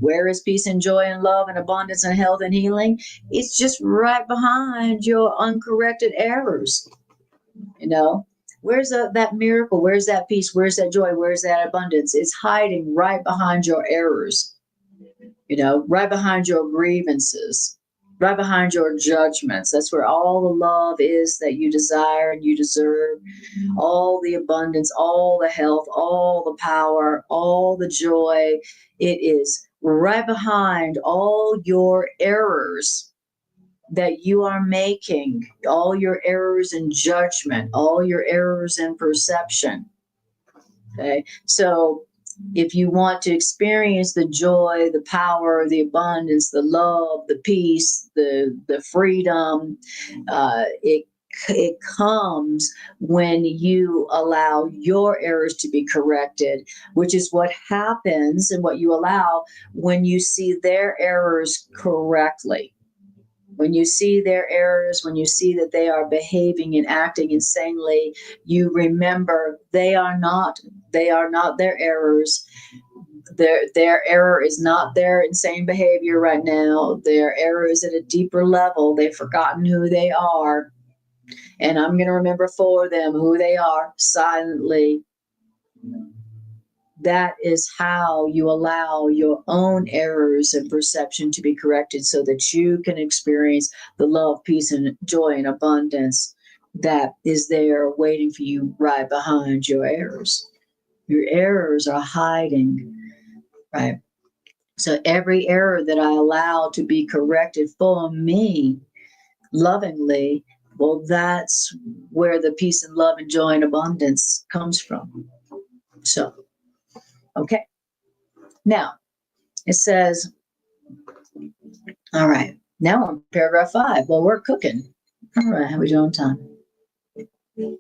Where is peace and joy and love and abundance and health and healing? It's just right behind your uncorrected errors. Where's that miracle? Where's that peace? Where's that joy? Where's that abundance? It's hiding right behind your errors. Right behind your grievances, right behind your judgments. That's where all the love is that you desire and you deserve, all the abundance, all the health, all the power, all the joy. It is right behind all your errors that you are making, all your errors in judgment, all your errors in perception. Okay, so if you want to experience the joy, the power, the abundance, the love, the peace, the freedom, it comes when you allow your errors to be corrected, which is what happens and what you allow when you see their errors correctly. When you see their errors, when you see that they are behaving and acting insanely, you remember they are not their errors. Their error is not their insane behavior right now. Their error is at a deeper level. They've forgotten who they are. And I'm going to remember for them who they are silently. That is how you allow your own errors and perception to be corrected so that you can experience the love, peace, and joy and abundance that is there waiting for you right behind your errors. Your errors are hiding, right? So every error that I allow to be corrected for me lovingly, well, that's where the peace and love and joy and abundance comes from. So, okay. Now, it says, all right, now on paragraph 5. Well, we're cooking. All right, how are we doing on time? Mm-hmm.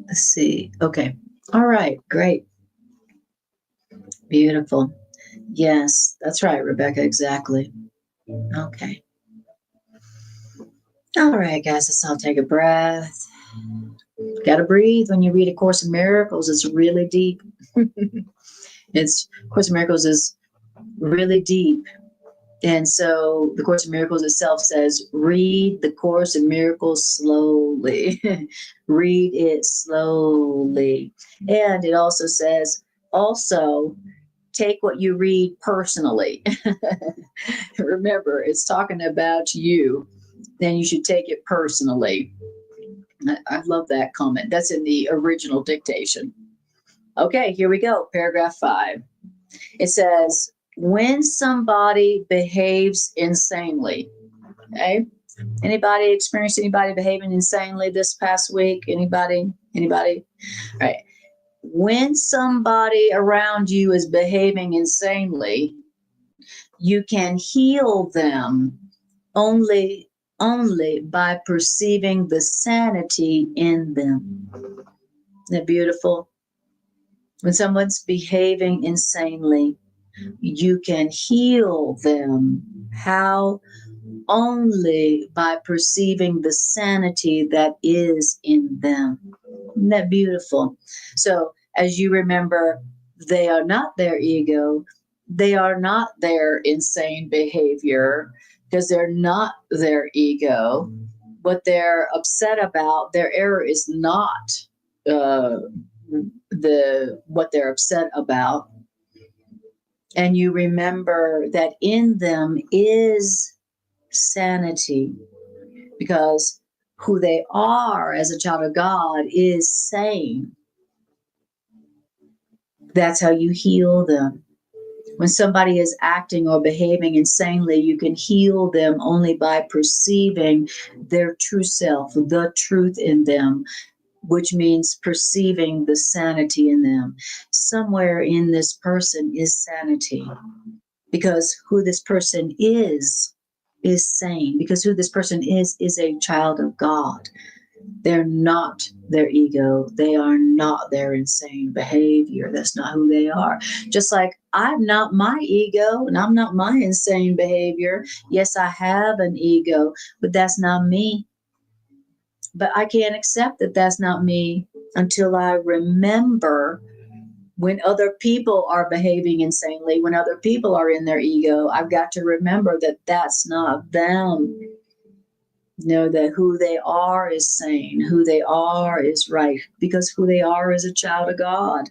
Let's see. Okay. All right, great. Beautiful. Yes, that's right, Rebecca, exactly. Okay. All right, guys, let's all take a breath. Got to breathe when you read A Course in Miracles. It's really deep. It's Course in Miracles is really deep. And so the Course in Miracles itself says, read the Course in Miracles slowly. Read it slowly. And it also says, also take what you read personally. Remember, it's talking about you. Then you should take it personally. I love that comment. That's in the original dictation. Okay, here we go. Paragraph 5. It says, when somebody behaves insanely, okay? Anybody experienced anybody behaving insanely this past week? Anybody? All right. When somebody around you is behaving insanely, you can heal them only by perceiving the sanity in them. Isn't that beautiful? When someone's behaving insanely, you can heal them. How? Only by perceiving the sanity that is in them. Isn't that beautiful? So, as you remember, they are not their ego, they are not their insane behavior, because they're not their ego. What they're upset about, their error is not uh, what they're upset about. And you remember that in them is sanity, because who they are as a child of God is sane. That's how you heal them. When somebody is acting or behaving insanely, you can heal them only by perceiving their true self, the truth in them, which means perceiving the sanity in them. Somewhere in this person is sanity, because who this person is sane, because who this person is a child of God. They're not their ego. They are not their insane behavior. That's not who they are. Just like I'm not my ego and I'm not my insane behavior. Yes, I have an ego, but that's not me. But I can't accept that that's not me until I remember when other people are behaving insanely, when other people are in their ego. I've got to remember that that's not them. Know that who they are is sane, who they are is right, because who they are is a child of God,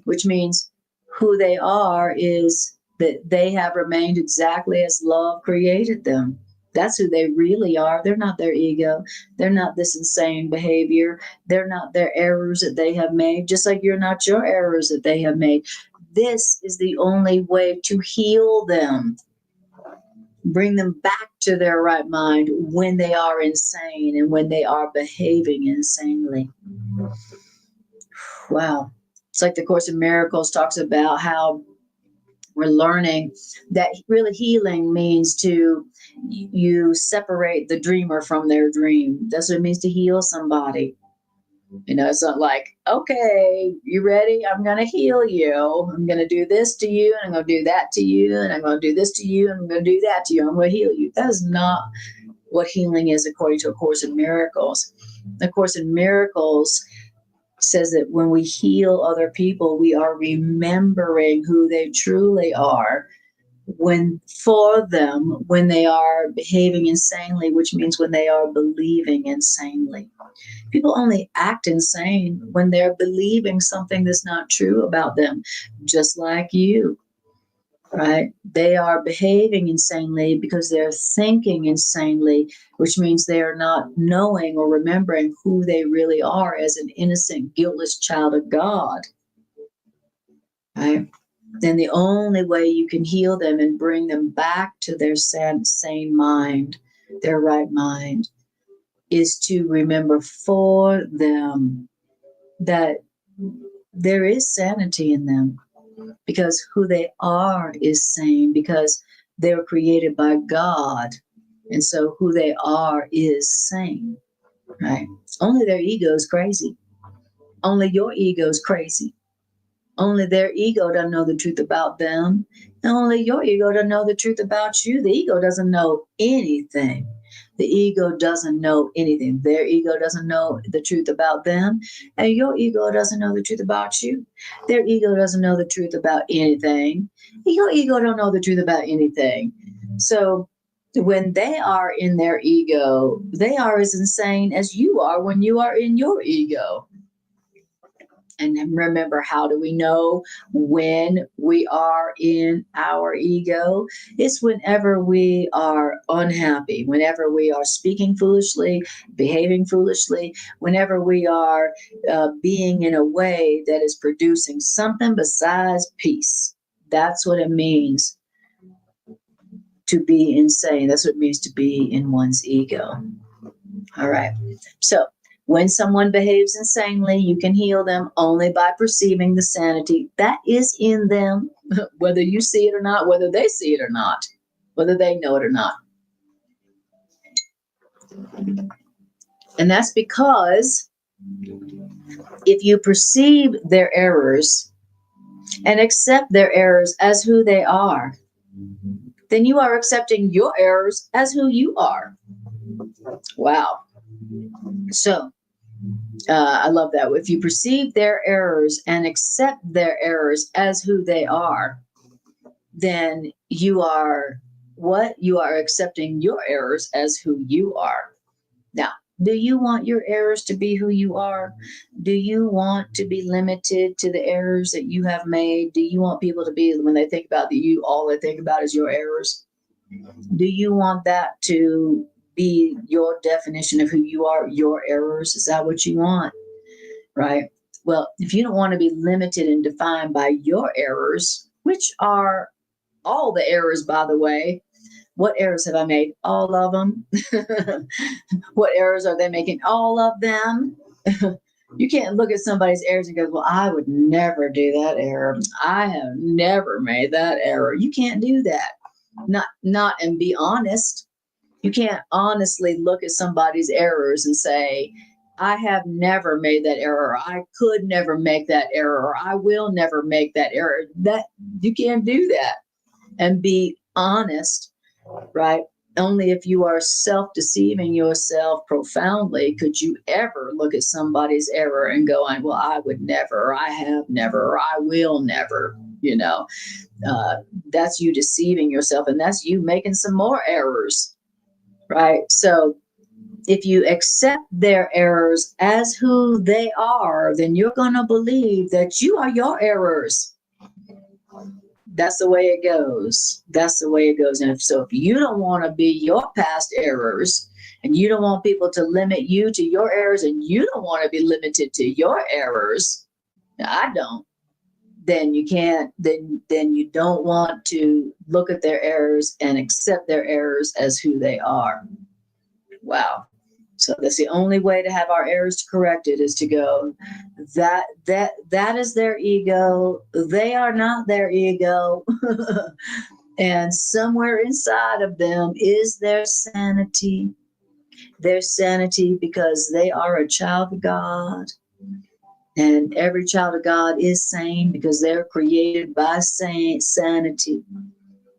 which means who they are is that they have remained exactly as love created them. That's who they really are. They're not their ego. They're not this insane behavior. They're not their errors that they have made, just like you're not your errors that they have made. This is the only way to heal them, bring them back to their right mind when they are insane and when they are behaving insanely. Wow. It's like the Course in Miracles talks about how we're learning that really healing means to you separate the dreamer from their dream. That's what it means to heal somebody. It's not like, okay, you ready? I'm going to heal you. I'm going to do this to you, and I'm going to do that to you, and I'm going to do this to you, and I'm going to do that to you. I'm going to heal you. That is not what healing is according to A Course in Miracles. The Course in Miracles says that when we heal other people, we are remembering who they truly are when they are behaving insanely, which means when they are believing insanely. People only act insane when they're believing something that's not true about them, just like you, right? They are behaving insanely because they're thinking insanely, which means they are not knowing or remembering who they really are as an innocent, guiltless child of God. right? Then the only way you can heal them and bring them back to their sane mind, their right mind, is to remember for them that there is sanity in them, because who they are is sane, because they were created by God. And so who they are is sane, right? Only their ego is crazy. Only your ego is crazy. Only their ego doesn't know the truth about them. And only your ego doesn't know the truth about you. The ego doesn't know anything. The ego doesn't know anything. Their ego doesn't know the truth about them. And your ego doesn't know the truth about you. Their ego doesn't know the truth about anything. Your ego don't know the truth about anything. So when they are in their ego, they are as insane as you are when you are in your ego. And remember, how do we know when we are in our ego? It's whenever we are unhappy, whenever we are speaking foolishly, behaving foolishly, whenever we are being in a way that is producing something besides peace. That's what it means to be insane. That's what it means to be in one's ego. All right. So, when someone behaves insanely, you can heal them only by perceiving the sanity that is in them, whether you see it or not, whether they see it or not, whether they know it or not. And that's because if you perceive their errors and accept their errors as who they are, then you are accepting your errors as who you are. Wow. So, I love that. If you perceive their errors and accept their errors as who they are, then you are what? You are accepting your errors as who you are. Now, do you want your errors to be who you are? Do you want to be limited to the errors that you have made? Do you want people to be, when they think about you, all they think about is your errors? Do you want that to be your definition of who you are, your errors? Is that what you want? Right? Well, if you don't want to be limited and defined by your errors, which are all the errors, by the way, what errors have I made? All of them. What errors are they making? All of them. You can't look at somebody's errors and go, well, I would never do that error. I have never made that error. You can't do that. Not and be honest. You can't honestly look at somebody's errors and say, I have never made that error. I could never make that error. Or I will never make that error. That you can't do that and be honest, right? Only if you are self-deceiving yourself profoundly could you ever look at somebody's error and go, well, I would never, or I have never, or I will never, that's you deceiving yourself, and that's you making some more errors, right? So if you accept their errors as who they are, then you're going to believe that you are your errors. That's the way it goes. That's the way it goes. And if you don't want to be your past errors, and you don't want people to limit you to your errors, and you don't want to be limited to your errors, I don't, then you can't, then you don't want to look at their errors and accept their errors as who they are. Wow. So that's the only way to have our errors corrected, is to go, that is their ego. They are not their ego. And somewhere inside of them is their sanity. Their sanity, because they are a child of God. And every child of God is sane because they're created by sanity.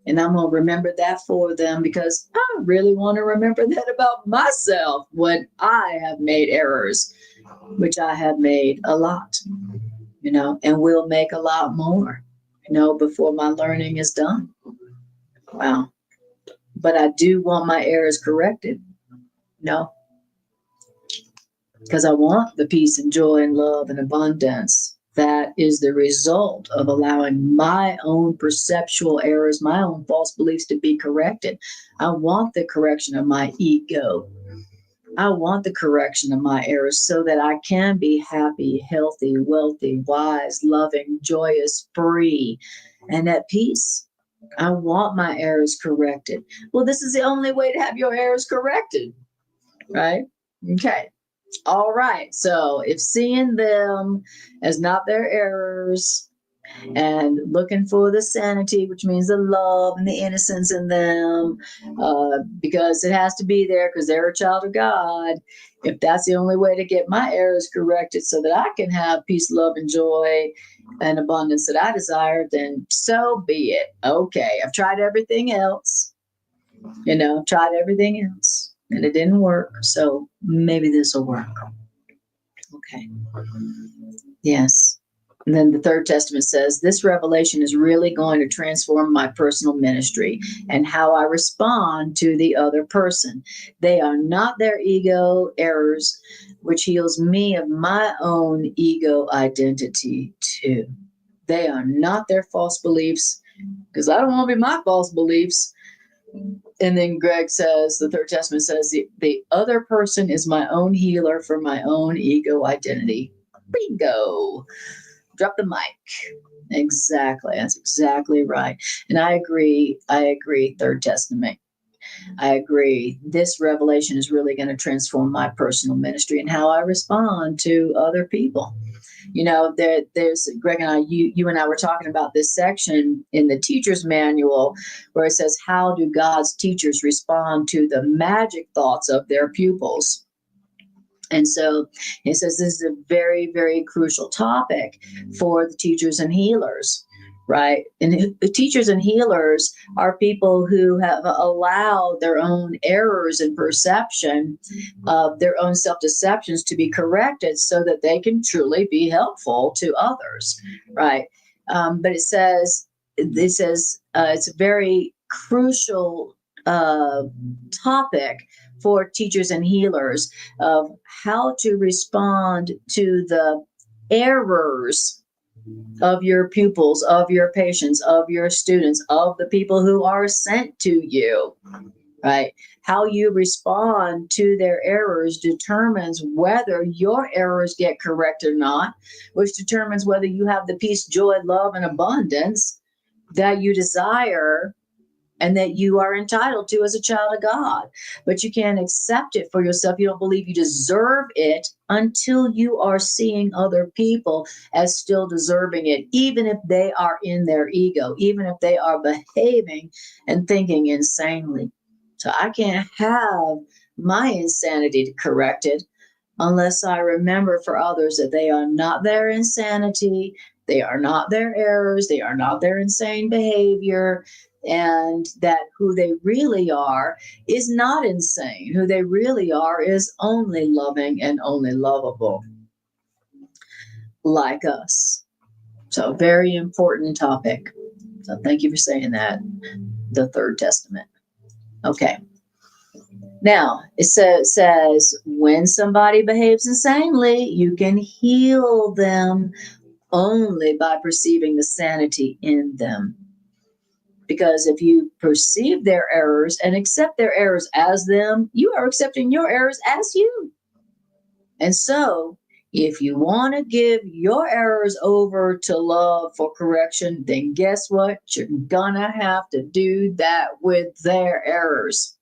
And I'm going to remember that for them, because I really want to remember that about myself when I have made errors, which I have made a lot, and will make a lot more, before my learning is done. Wow. But I do want my errors corrected, because I want the peace and joy and love and abundance that is the result of allowing my own perceptual errors, my own false beliefs to be corrected. I want the correction of my ego, I want the correction of my errors so that I can be happy, healthy, wealthy, wise, loving, joyous, free, and at peace. I want my errors corrected. Well, this is the only way to have your errors corrected, right? Okay. All right. So if seeing them as not their errors and looking for the sanity, which means the love and the innocence in them, because it has to be there because they're a child of God. If that's the only way to get my errors corrected so that I can have peace, love, and joy and abundance that I desire, then so be it. Okay, I've tried everything else, tried everything else and it didn't work. So maybe this will work. Okay. Yes. And then the Third Testament says, this revelation is really going to transform my personal ministry and how I respond to the other person. They are not their ego errors, which heals me of my own ego identity too. They are not their false beliefs, because I don't want to be my false beliefs. And then Greg says, the Third Testament says, the other person is my own healer for my own ego identity. Bingo. Drop the mic. Exactly. That's exactly right. And I agree. Third Testament. I agree. This revelation is really going to transform my personal ministry and how I respond to other people. There's Greg and I, you and I were talking about this section in the teacher's manual where it says, how do God's teachers respond to the magic thoughts of their pupils? And so it says this is a very, very crucial topic for the teachers and healers, right? And the teachers and healers are people who have allowed their own errors in perception, their own self-deceptions to be corrected so that they can truly be helpful to others, right? But it says it's a very crucial topic for teachers and healers of how to respond to the errors of your pupils, of your patients, of your students, of the people who are sent to you, right? How you respond to their errors determines whether your errors get corrected or not, which determines whether you have the peace, joy, love, and abundance that you desire and that you are entitled to as a child of God. But you can't accept it for yourself. You don't believe you deserve it until you are seeing other people as still deserving it, even if they are in their ego, even if they are behaving and thinking insanely. So I can't have my insanity corrected unless I remember for others that they are not their insanity, they are not their errors, they are not their insane behavior, and that who they really are is not insane. Who they really are is only loving and only lovable, like us. So, very important topic. So, thank you for saying that. The Third Testament. Okay. Now, it says when somebody behaves insanely, you can heal them only by perceiving the sanity in them. Because if you perceive their errors and accept their errors as them, you are accepting your errors as you. And so, if you want to give your errors over to love for correction, then guess what? You're gonna have to do that with their errors.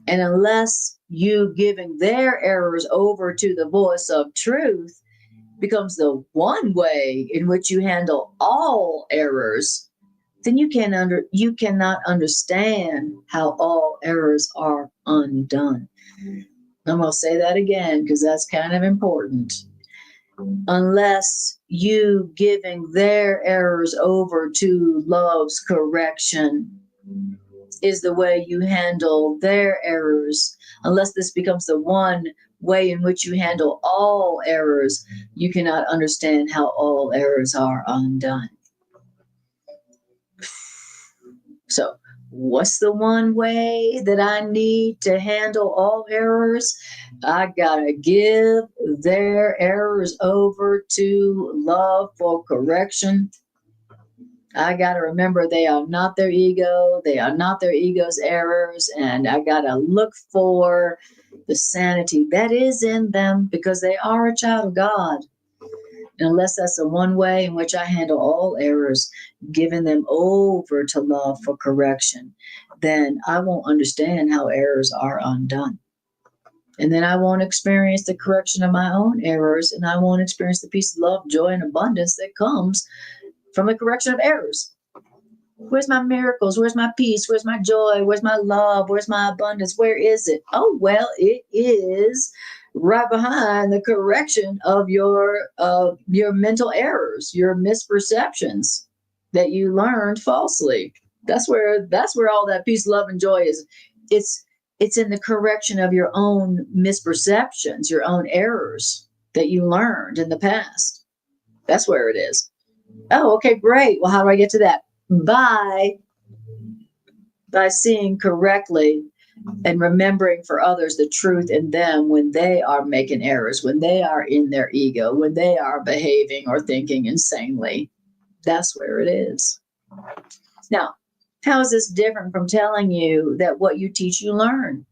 And unless you giving their errors over to the voice of truth becomes the one way in which you handle all errors, then you cannot understand how all errors are undone. I'm going to say that again because that's kind of important. Unless you giving their errors over to love's correction is the way you handle their errors, unless this becomes the one way in which you handle all errors, you cannot understand how all errors are undone. So, what's the one way that I need to handle all errors? I gotta give their errors over to love for correction. I got to remember they are not their ego. They are not their ego's errors. And I got to look for the sanity that is in them because they are a child of God. And unless that's the one way in which I handle all errors, giving them over to love for correction, then I won't understand how errors are undone. And then I won't experience the correction of my own errors, and I won't experience the peace, love, joy, and abundance that comes from the correction of errors. Where's my miracles? Where's my peace? Where's my joy? Where's my love? Where's my abundance? Where is it? Oh, well, it is right behind the correction of your mental errors, your misperceptions that you learned falsely. That's where all that peace, love, and joy is. It's it's in the correction of your own misperceptions, your own errors that you learned in the past. That's where it is. Oh, okay, great. Well, how do I get to that? By by seeing correctly and remembering for others the truth in them when they are making errors, when they are in their ego, when they are behaving or thinking insanely. That's where it is. Now, how is this different from telling you that what you teach, you learn?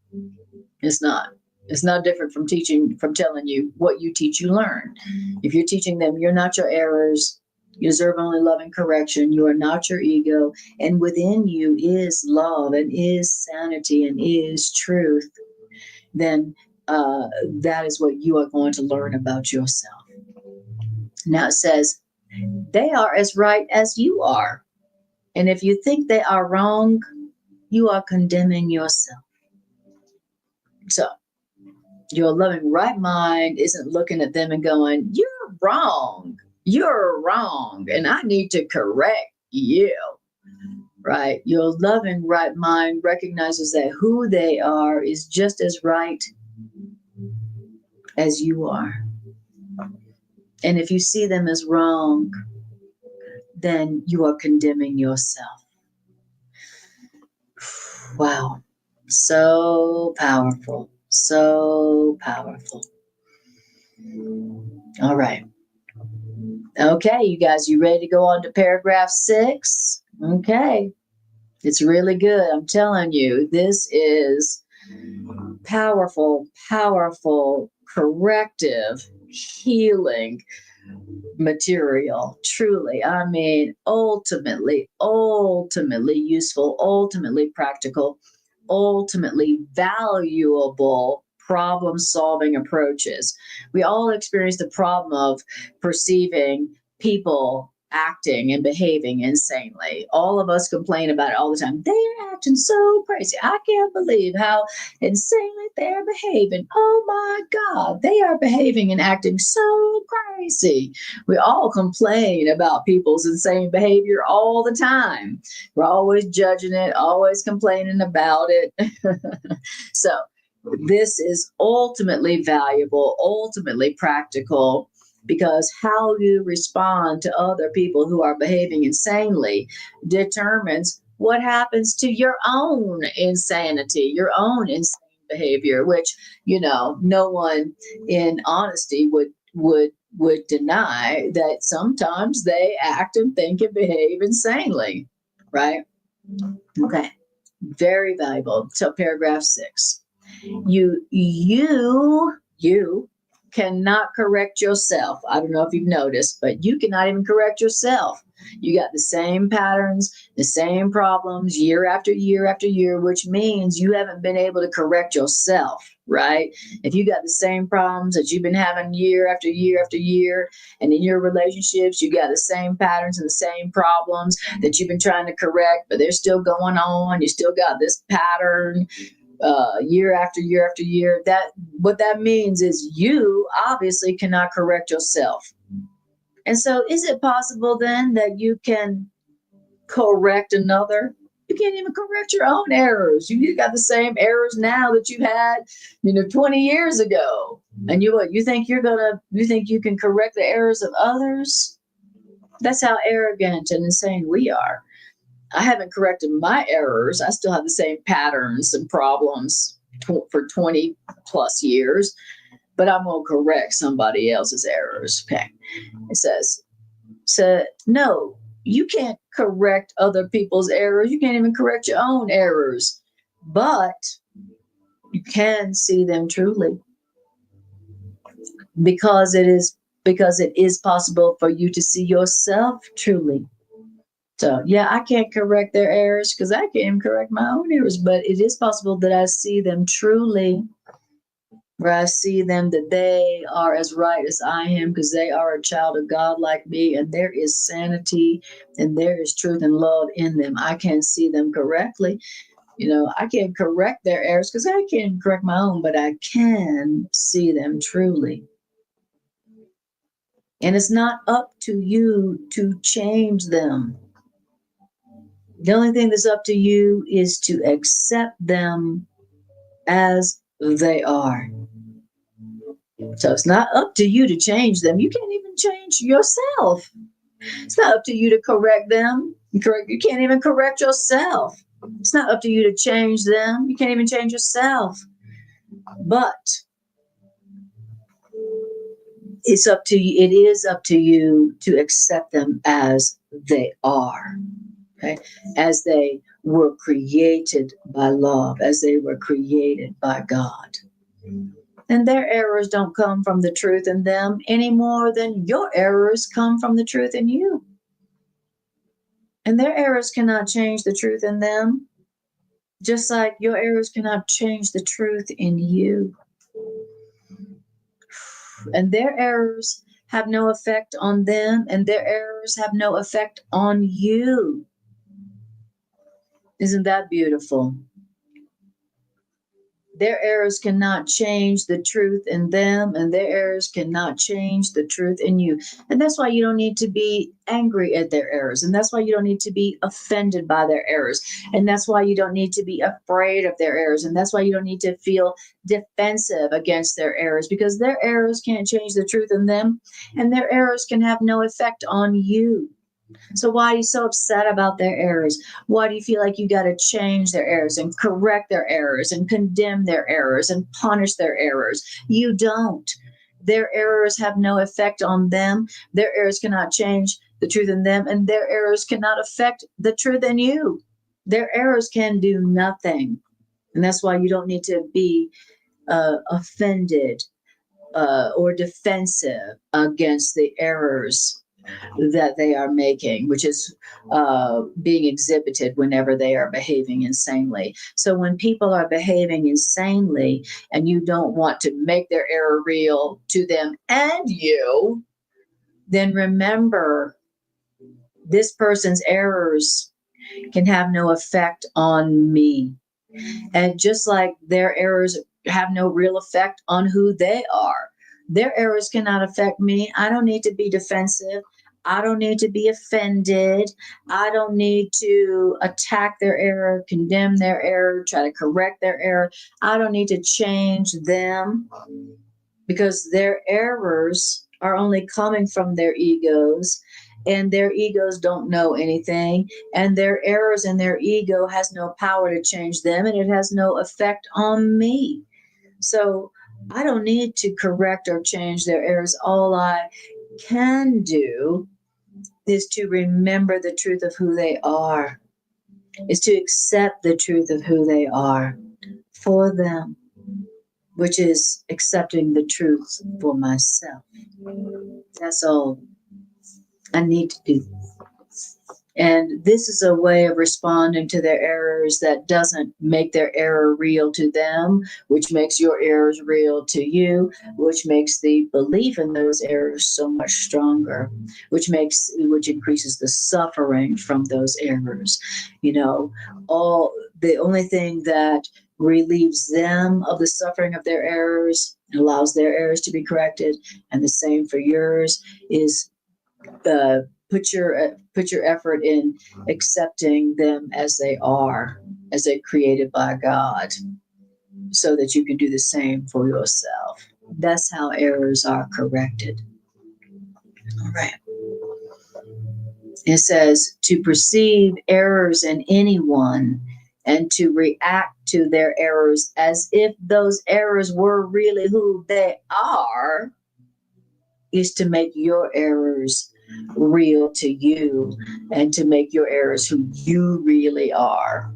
It's not. It's not different from telling you what you teach, you learn. If you're teaching them, you're not your errors. You deserve only love and correction. You are not your ego. And within you is love and is sanity and is truth. Then that is what you are going to learn about yourself. Now it says, they are as right as you are. And if you think they are wrong, you are condemning yourself. So your loving right mind isn't looking at them and going, you're wrong. You're wrong. And I need to correct you. Right? Your loving right mind recognizes that who they are is just as right as you are. And if you see them as wrong, then you are condemning yourself. Wow. So powerful. So powerful. All right. Okay, you guys, you ready to go on to paragraph 6? Okay. It's really good. I'm telling you, this is powerful, powerful, corrective, healing material. Truly. I mean, ultimately useful, ultimately practical, ultimately valuable problem solving approaches. We all experience the problem of perceiving people acting and behaving insanely. All of us complain about it all the time. They're acting so crazy. I can't believe how insanely they're behaving. Oh my God, they are behaving and acting so crazy. We all complain about people's insane behavior all the time. We're always judging it, always complaining about it. So, this is ultimately valuable, ultimately practical, because how you respond to other people who are behaving insanely determines what happens to your own insanity, your own insane behavior, which, no one in honesty would deny that sometimes they act and think and behave insanely, right? Okay. Very valuable. So paragraph 6. You cannot correct yourself. I don't know if you've noticed, but you cannot even correct yourself. You got the same patterns, the same problems year after year after year, which means you haven't been able to correct yourself, right? If you got the same problems that you've been having year after year after year, and in your relationships, you got the same patterns and the same problems that you've been trying to correct, but they're still going on. You still got this pattern year after year after year. That what that means is you obviously cannot correct yourself. And so, is it possible then that you can correct another? You can't even correct your own errors. You got the same errors now that you had, 20 years ago. And you think you think you can correct the errors of others? That's how arrogant and insane we are. I haven't corrected my errors. I still have the same patterns and problems for 20 plus years, but I'm going to correct somebody else's errors. Okay. It says, no, you can't correct other people's errors. You can't even correct your own errors, but you can see them truly, because it is possible for you to see yourself truly. So yeah, I can't correct their errors because I can't even correct my own errors, but it is possible that I see them truly, where I see them that they are as right as I am because they are a child of God like me, and there is sanity and there is truth and love in them. I can't see them correctly. I can't correct their errors because I can't correct my own, but I can see them truly. And it's not up to you to change them. The only thing that's up to you is to accept them as they are. So it's not up to you to change them. You can't even change yourself. It's not up to you to correct them. You can't even correct yourself. It's not up to you to change them. You can't even change yourself. But it's up to you. It is up to you to accept them as they are. Okay? As they were created by love, as they were created by God. And their errors don't come from the truth in them any more than your errors come from the truth in you. And their errors cannot change the truth in them, just like your errors cannot change the truth in you. And their errors have no effect on them, and their errors have no effect on you. Isn't that beautiful? Their errors cannot change the truth in them, and their errors cannot change the truth in you. And that's why you don't need to be angry at their errors. And that's why you don't need to be offended by their errors. And that's why you don't need to be afraid of their errors. And that's why you don't need to feel defensive against their errors, because their errors can't change the truth in them, and their errors can have no effect on you. So why are you so upset about their errors? Why do you feel like you got to change their errors and correct their errors and condemn their errors and punish their errors? You don't. Their errors have no effect on them. Their errors cannot change the truth in them, and their errors cannot affect the truth in you. Their errors can do nothing. And that's why you don't need to be offended or defensive against the errors that they are making, which is being exhibited whenever they are behaving insanely. So when people are behaving insanely and you don't want to make their error real to them and you, then remember, this person's errors can have no effect on me. And just like their errors have no real effect on who they are, their errors cannot affect me. I don't need to be defensive. I don't need to be offended. I don't need to attack their error, condemn their error, try to correct their error. I don't need to change them, because their errors are only coming from their egos, and their egos don't know anything, and their errors and their ego has no power to change them, and it has no effect on me. So I don't need to correct or change their errors. All I can do is to remember the truth of who they are, is to accept the truth of who they are for them, which is accepting the truth for myself. That's all I need to do. And this is a way of responding to their errors that doesn't make their error real to them, which makes your errors real to you, which makes the belief in those errors so much stronger, which increases the suffering from those errors. The only thing that relieves them of the suffering of their errors, allows their errors to be corrected, and the same for yours, is put your effort in accepting them as they are, as they're created by God, so that you can do the same for yourself. That's how errors are corrected. All right. It says to perceive errors in anyone and to react to their errors as if those errors were really who they are is to make your errors real to you and to make your errors who you really are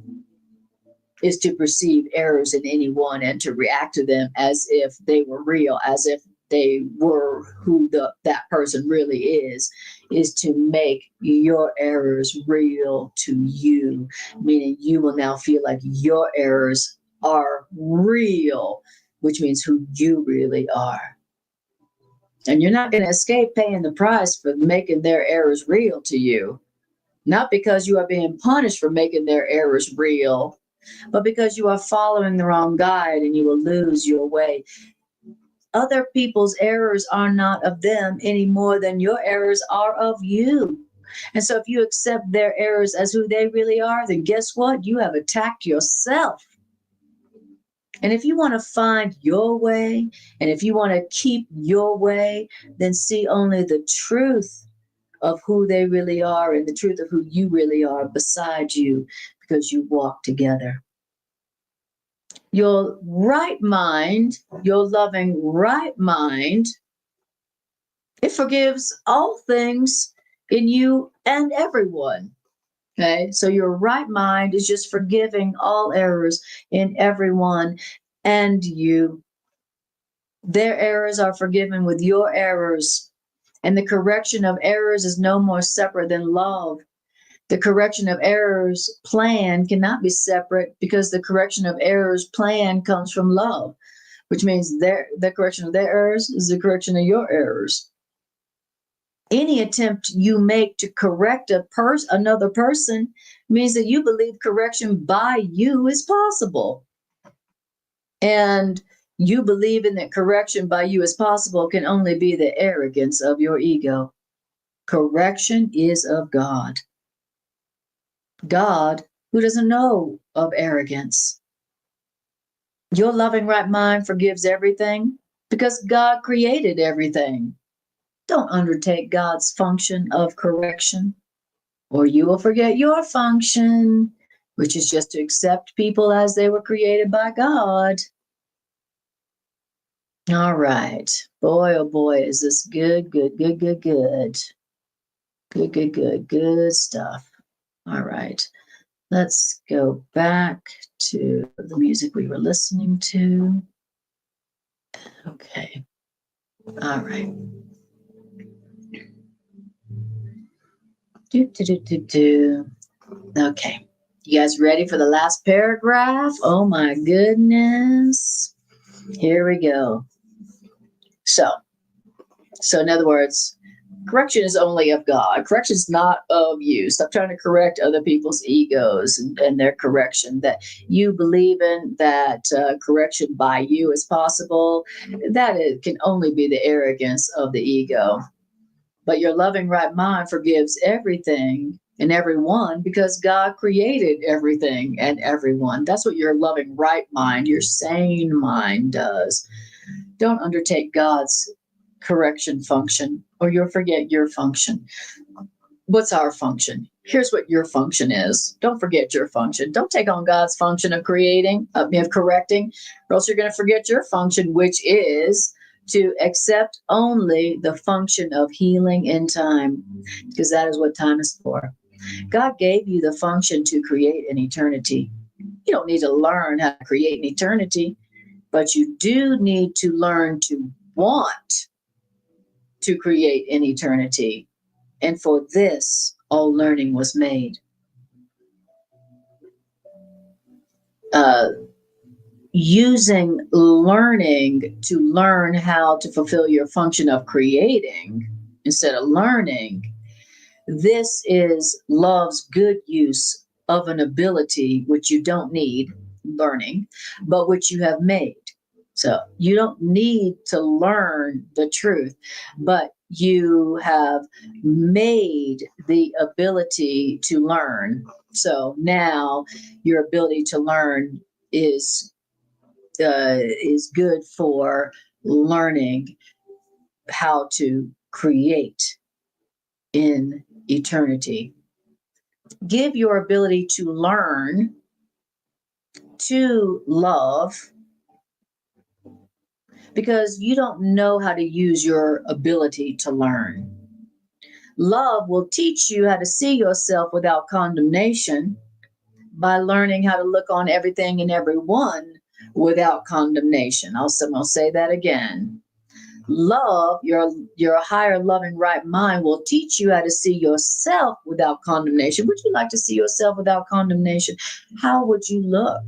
is to perceive errors in anyone and to react to them as if they were real, as if they were who that person really is to make your errors real to you, meaning you will now feel like your errors are real, which means who you really are. And you're not going to escape paying the price for making their errors real to you. Not because you are being punished for making their errors real, but because you are following the wrong guide and you will lose your way. Other people's errors are not of them any more than your errors are of you. And so if you accept their errors as who they really are, then guess what? You have attacked yourself. And if you want to find your way, and if you want to keep your way, then see only the truth of who they really are and the truth of who you really are beside you, because you walk together. Your right mind, your loving right mind, it forgives all things in you and everyone. Okay, so your right mind is just forgiving all errors in everyone and you. Their errors are forgiven with your errors, and the correction of errors is no more separate than love. The correction of errors plan cannot be separate because the correction of errors plan comes from love, which means the correction of their errors is the correction of your errors. Any attempt you make to correct another person means that you believe correction by you is possible. And you believe in that correction by you is possible can only be the arrogance of your ego. Correction is of God. God, who doesn't know of arrogance. Your loving right mind forgives everything because God created everything. Don't undertake God's function of correction, or you will forget your function, which is just to accept people as they were created by God. All right. Boy, oh boy, is this good, good, good, good, good. Good, good, good, good stuff. All right. Let's go back to the music we were listening to. Okay. All right. Okay. You guys ready for the last paragraph? Oh my goodness. Here we go. So in other words, correction is only of God. Correction is not of you. Stop trying to correct other people's egos and their correction. That you believe in, that correction by you is possible. That can only be the arrogance of the ego. But your loving right mind forgives everything and everyone because God created everything and everyone. That's what your loving right mind, your sane mind does. Don't undertake God's correction function or you'll forget your function. What's our function? Here's what your function is. Don't forget your function. Don't take on God's function of creating, of correcting, or else you're going to forget your function, which is to accept only the function of healing in time, because that is what time is for. God gave you the function to create an eternity. You don't need to learn how to create an eternity, but you do need to learn to want to create an eternity. And for this, all learning was made. Using learning to learn how to fulfill your function of creating instead of learning, this is love's good use of an ability which you don't need learning, but which you have made. So you don't need to learn the truth, but you have made the ability to learn. So now your ability to learn is good for learning how to create in eternity. Give your ability to learn to love, because you don't know how to use your ability to learn. Love will teach you how to see yourself without condemnation by learning how to look on everything and everyone without condemnation. I'll say that again. Love, your higher loving right mind will teach you how to see yourself without condemnation. Would you like to see yourself without condemnation? How would you look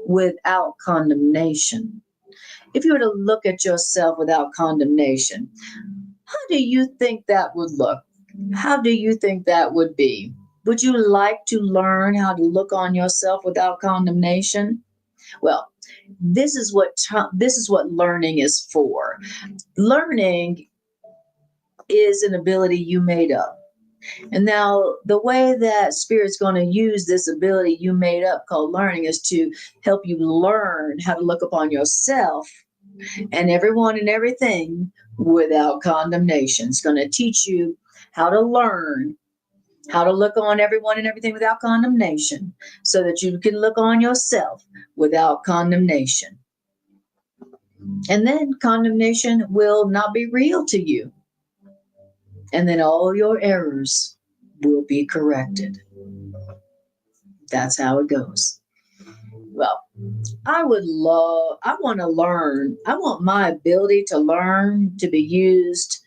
without condemnation? If you were to look at yourself without condemnation, how do you think that would look? How do you think that would be? Would you like to learn how to look on yourself without condemnation? Well, this is what learning is for. Learning is an ability you made up. And now the way that Spirit's going to use this ability you made up called learning is to help you learn how to look upon yourself and everyone and everything without condemnation. It's going to teach you how to learn how to look on everyone and everything without condemnation so that you can look on yourself without condemnation. And then condemnation will not be real to you. And then all your errors will be corrected. That's how it goes. Well, I want to learn. I want my ability to learn to be used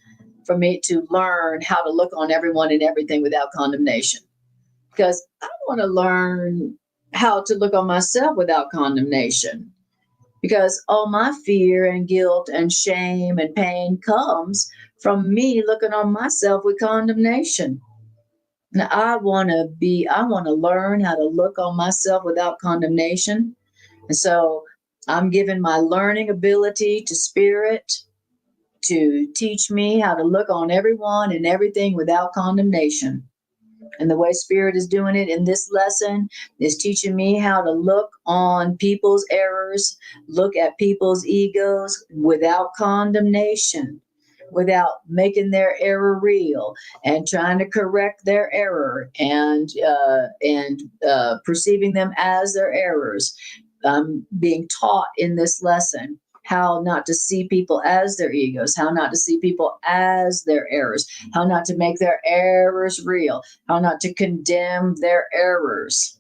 for me to learn how to look on everyone and everything without condemnation. Because I want to learn how to look on myself without condemnation. Because all my fear and guilt and shame and pain comes from me looking on myself with condemnation. Now I want to learn how to look on myself without condemnation. And so I'm giving my learning ability to Spirit to teach me how to look on everyone and everything without condemnation. And the way Spirit is doing it in this lesson is teaching me how to look on people's errors, look at people's egos without condemnation, without making their error real and trying to correct their error and perceiving them as their errors. Being taught in this lesson how not to see people as their egos, how not to see people as their errors, how not to make their errors real, how not to condemn their errors,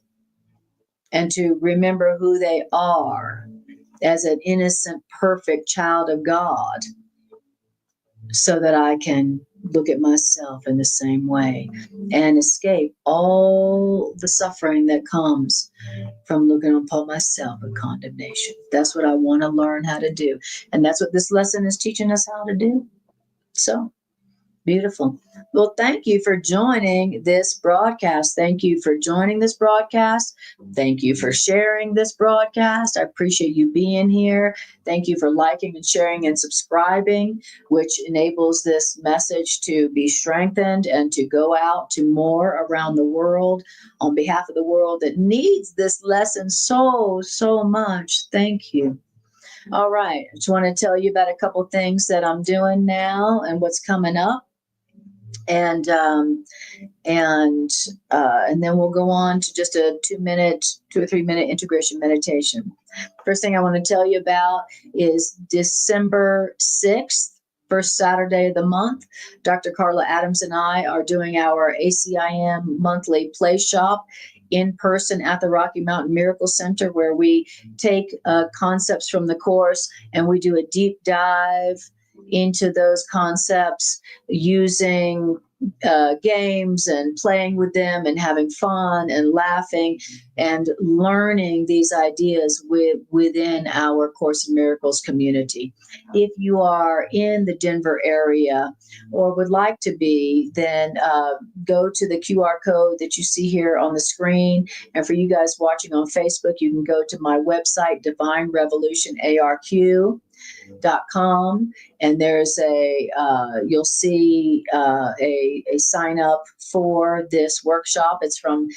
and to remember who they are as an innocent, perfect child of God, so that I can look at myself in the same way and escape all the suffering that comes from looking upon myself with condemnation. That's what I want to learn how to do. And that's what this lesson is teaching us how to do. So beautiful. Well, thank you for joining this broadcast. Thank you for joining this broadcast. Thank you for sharing this broadcast. I appreciate you being here. Thank you for liking and sharing and subscribing, which enables this message to be strengthened and to go out to more around the world on behalf of the world that needs this lesson so much. Thank you. All right. I just want to tell you about a couple things that I'm doing now and what's coming up. And then we'll go on to just a 2 or 3 minute integration meditation. First thing I want to tell you about is December 6th, first Saturday of the month. Dr. Carla Adams and I are doing our ACIM monthly play shop in person at the Rocky Mountain Miracle Center, where we take concepts from the course and we do a deep dive into those concepts using games and playing with them and having fun and laughing and learning these ideas within our Course in Miracles community. If you are in the Denver area or would like to be, then go to the QR code that you see here on the screen. And for you guys watching on Facebook, you can go to my website, Divine Revolution ARQ.com, and there's you'll see a sign up for this workshop. It's from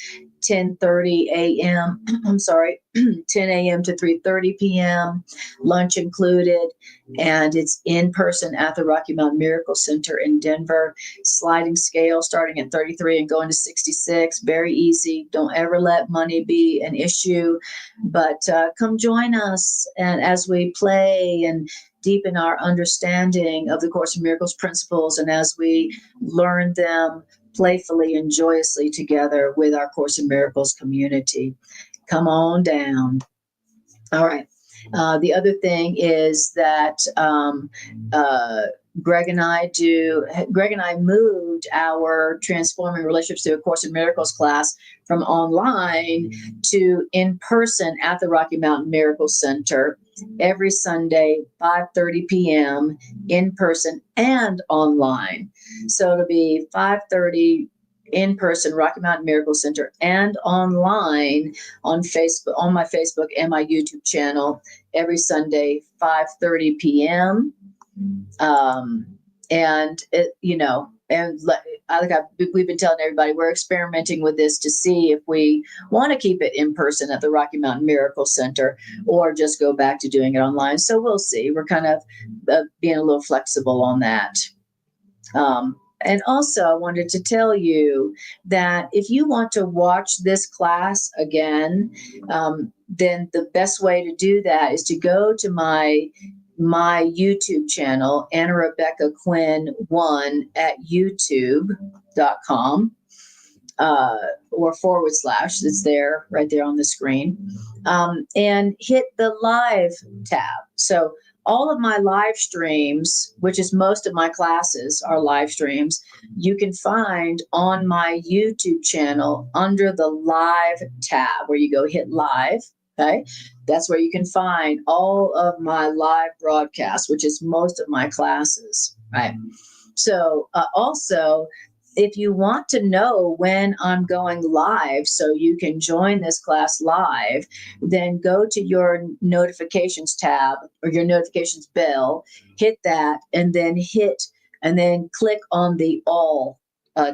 10:30 a.m. I'm sorry, 10 a.m. to 3:30 p.m., lunch included, and it's in person at the Rocky Mountain Miracle Center in Denver. Sliding scale starting at 33 and going to 66. Very easy. Don't ever let money be an issue, but come join us, and as we play and deepen our understanding of the Course in Miracles principles, and as we learn them playfully and joyously together with our Course in Miracles community. Come on down. All right. The other thing is that Greg and I moved our Transforming Relationships Through A Course in Miracles class from online to in person at the Rocky Mountain Miracle Center every Sunday, 5:30 p.m. in person and online. So it'll be 5:30 in person, Rocky Mountain Miracle Center, and online on Facebook, on my Facebook and my YouTube channel every Sunday, 5:30 p.m. And it, we've been telling everybody, we're experimenting with this to see if we want to keep it in person at the Rocky Mountain Miracle Center or just go back to doing it online. So we'll see. We're kind of being a little flexible on that. And also, I wanted to tell you that if you want to watch this class again, then the best way to do that is to go to my YouTube channel, Anna Rebecca Quinn 1 at youtube.com or / it's there, right there on the screen, and hit the live tab. So all of my live streams, which is most of my classes are live streams, you can find on my YouTube channel under the live tab where you go hit live. Okay. That's where you can find all of my live broadcasts, which is most of my classes. Right. So also, if you want to know when I'm going live so you can join this class live, then go to your notifications tab or your notifications bell, hit that, and then click on the all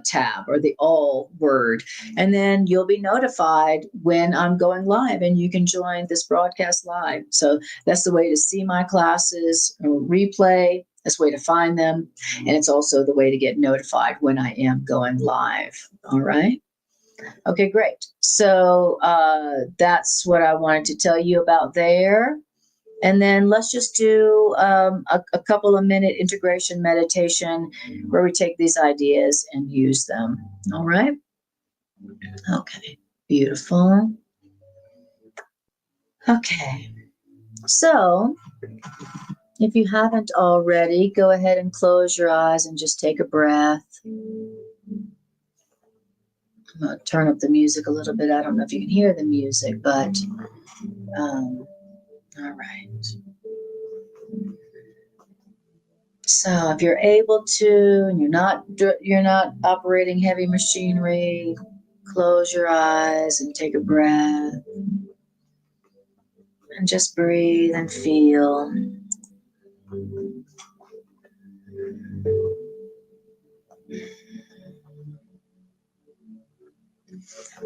tab or the all word. And then you'll be notified when I'm going live and you can join this broadcast live. So that's the way to see my classes, replay. That's the way to find them. And it's also the way to get notified when I am going live. All right. Okay, great. So that's what I wanted to tell you about there. And then let's just do a couple of minute integration meditation where we take these ideas and use them. All right. Okay, beautiful. Okay. So if you haven't already, go ahead and close your eyes and just take a breath. I'm going to turn up the music a little bit. I don't know if you can hear the music, but all right. So if you're able to, and you're not operating heavy machinery, close your eyes and take a breath. And just breathe and feel.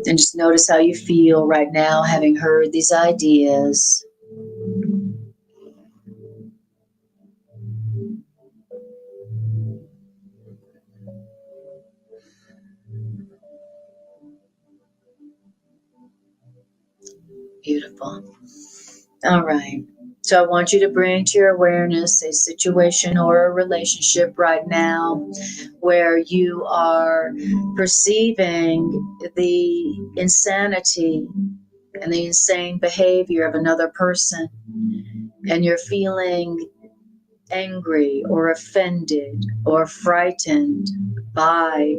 And just notice how you feel right now, having heard these ideas. Beautiful. All right. So I want you to bring to your awareness a situation or a relationship right now where you are perceiving the insanity and the insane behavior of another person, and you're feeling angry or offended or frightened by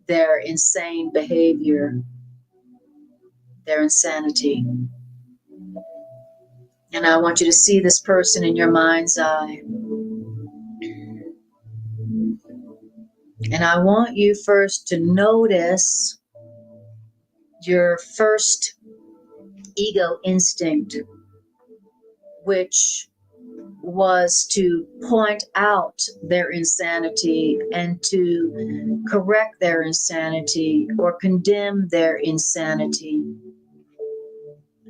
their insane behavior, their insanity. And I want you to see this person in your mind's eye. And I want you first to notice your first ego instinct, which was to point out their insanity and to correct their insanity or condemn their insanity.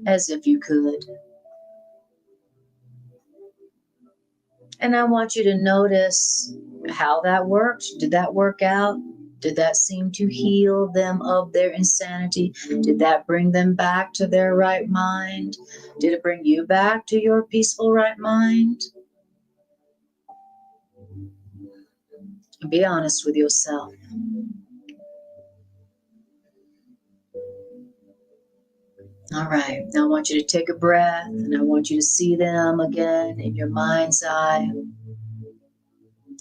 as if you could. And I want you to notice how that worked. Did that work out? Did that seem to heal them of their insanity? Did that bring them back to their right mind? Did it bring you back to your peaceful right mind? Be honest with yourself. All right, now I want you to take a breath and I want you to see them again in your mind's eye.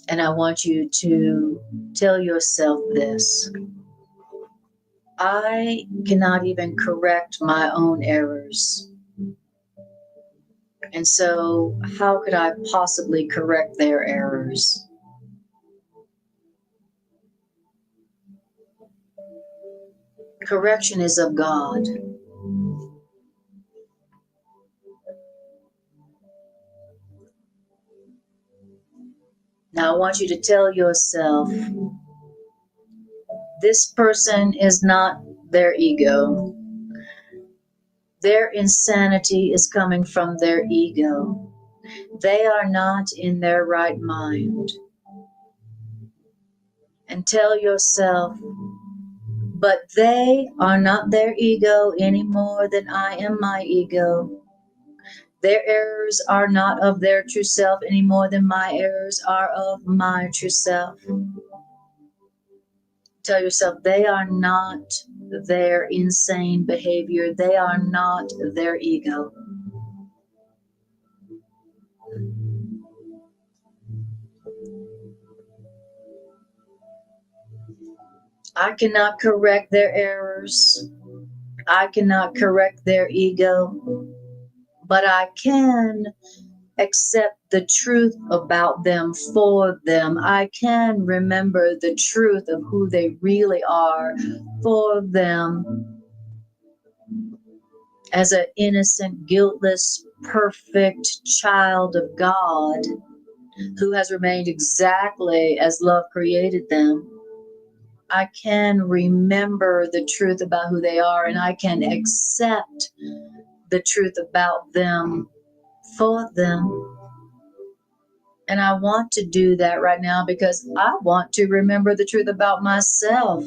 And I want you to tell yourself this: I cannot even correct my own errors. And so, how could I possibly correct their errors? Correction is of God. Now, I want you to tell yourself, this person is not their ego. Their insanity is coming from their ego. They are not in their right mind. And tell yourself, but they are not their ego any more than I am my ego. Their errors are not of their true self any more than my errors are of my true self. Tell yourself, they are not their insane behavior. They are not their ego. I cannot correct their errors. I cannot correct their ego. But I can accept the truth about them for them. I can remember the truth of who they really are for them. As an innocent, guiltless, perfect child of God who has remained exactly as love created them, I can remember the truth about who they are, and I can accept the truth about them for them. And I want to do that right now because I want to remember the truth about myself.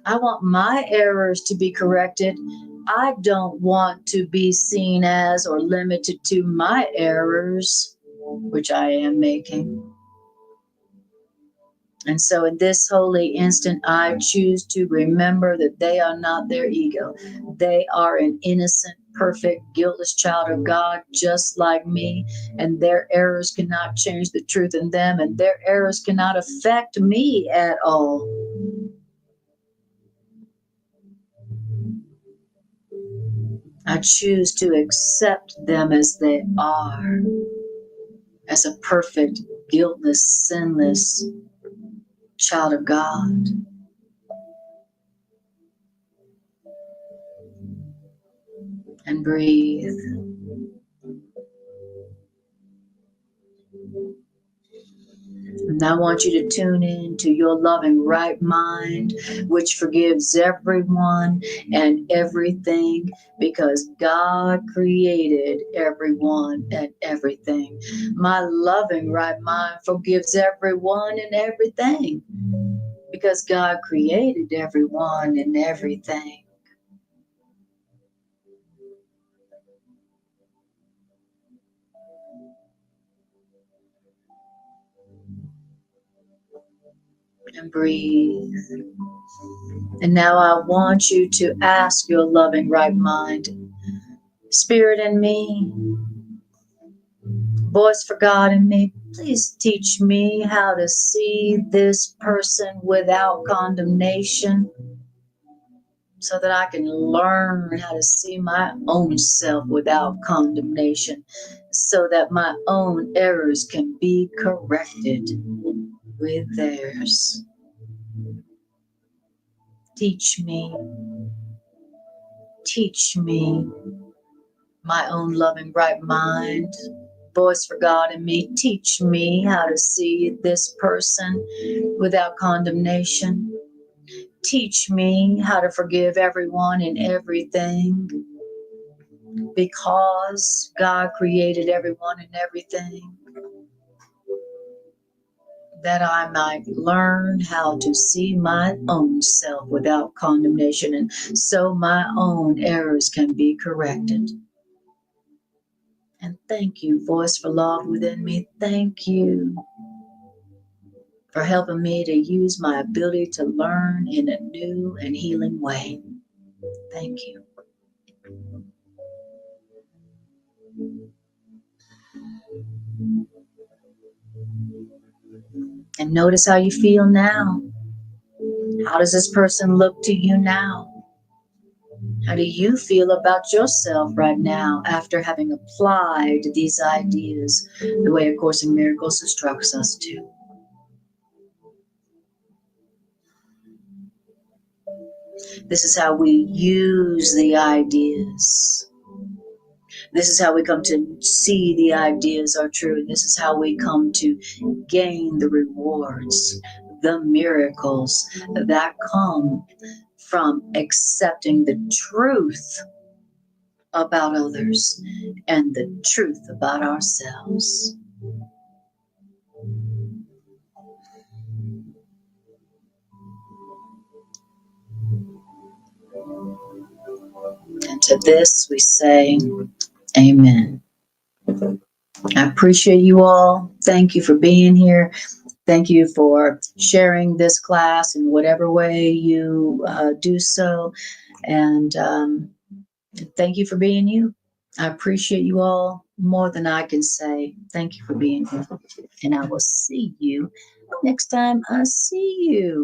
I want my errors to be corrected. I don't want to be seen as or limited to my errors, which I am making. And so in this holy instant, I choose to remember that they are not their ego. They are an innocent, perfect, guiltless child of God, just like me. And their errors cannot change the truth in them, and their errors cannot affect me at all. I choose to accept them as they are, as a perfect, guiltless, sinless child of God. And breathe. And I want you to tune in to your loving right mind, which forgives everyone and everything, because God created everyone and everything. My loving right mind forgives everyone and everything, because God created everyone and everything. And breathe. And now I want you to ask your loving right mind, Spirit in me, voice for God in me, please teach me how to see this person without condemnation, so that I can learn how to see my own self without condemnation, so that my own errors can be corrected with theirs. Teach me, my own loving right mind, voice for God in me, teach me how to see this person without condemnation. Teach me how to forgive everyone and everything, because God created everyone and everything, that I might learn how to see my own self without condemnation, and so my own errors can be corrected. And thank you, voice for love within me. Thank you for helping me to use my ability to learn in a new and healing way. Thank you. And notice how you feel now. How does this person look to you now? How do you feel about yourself right now after having applied these ideas the way A Course in Miracles instructs us to? This is how we use the ideas. This is how we come to see the ideas are true. This is how we come to gain the rewards, the miracles that come from accepting the truth about others and the truth about ourselves. And to this we say, Amen. I appreciate you all. Thank you for being here. Thank you for sharing this class in whatever way you do so. And thank you for being you. I appreciate you all more than I can say. Thank you for being here. And I will see you next time I see you.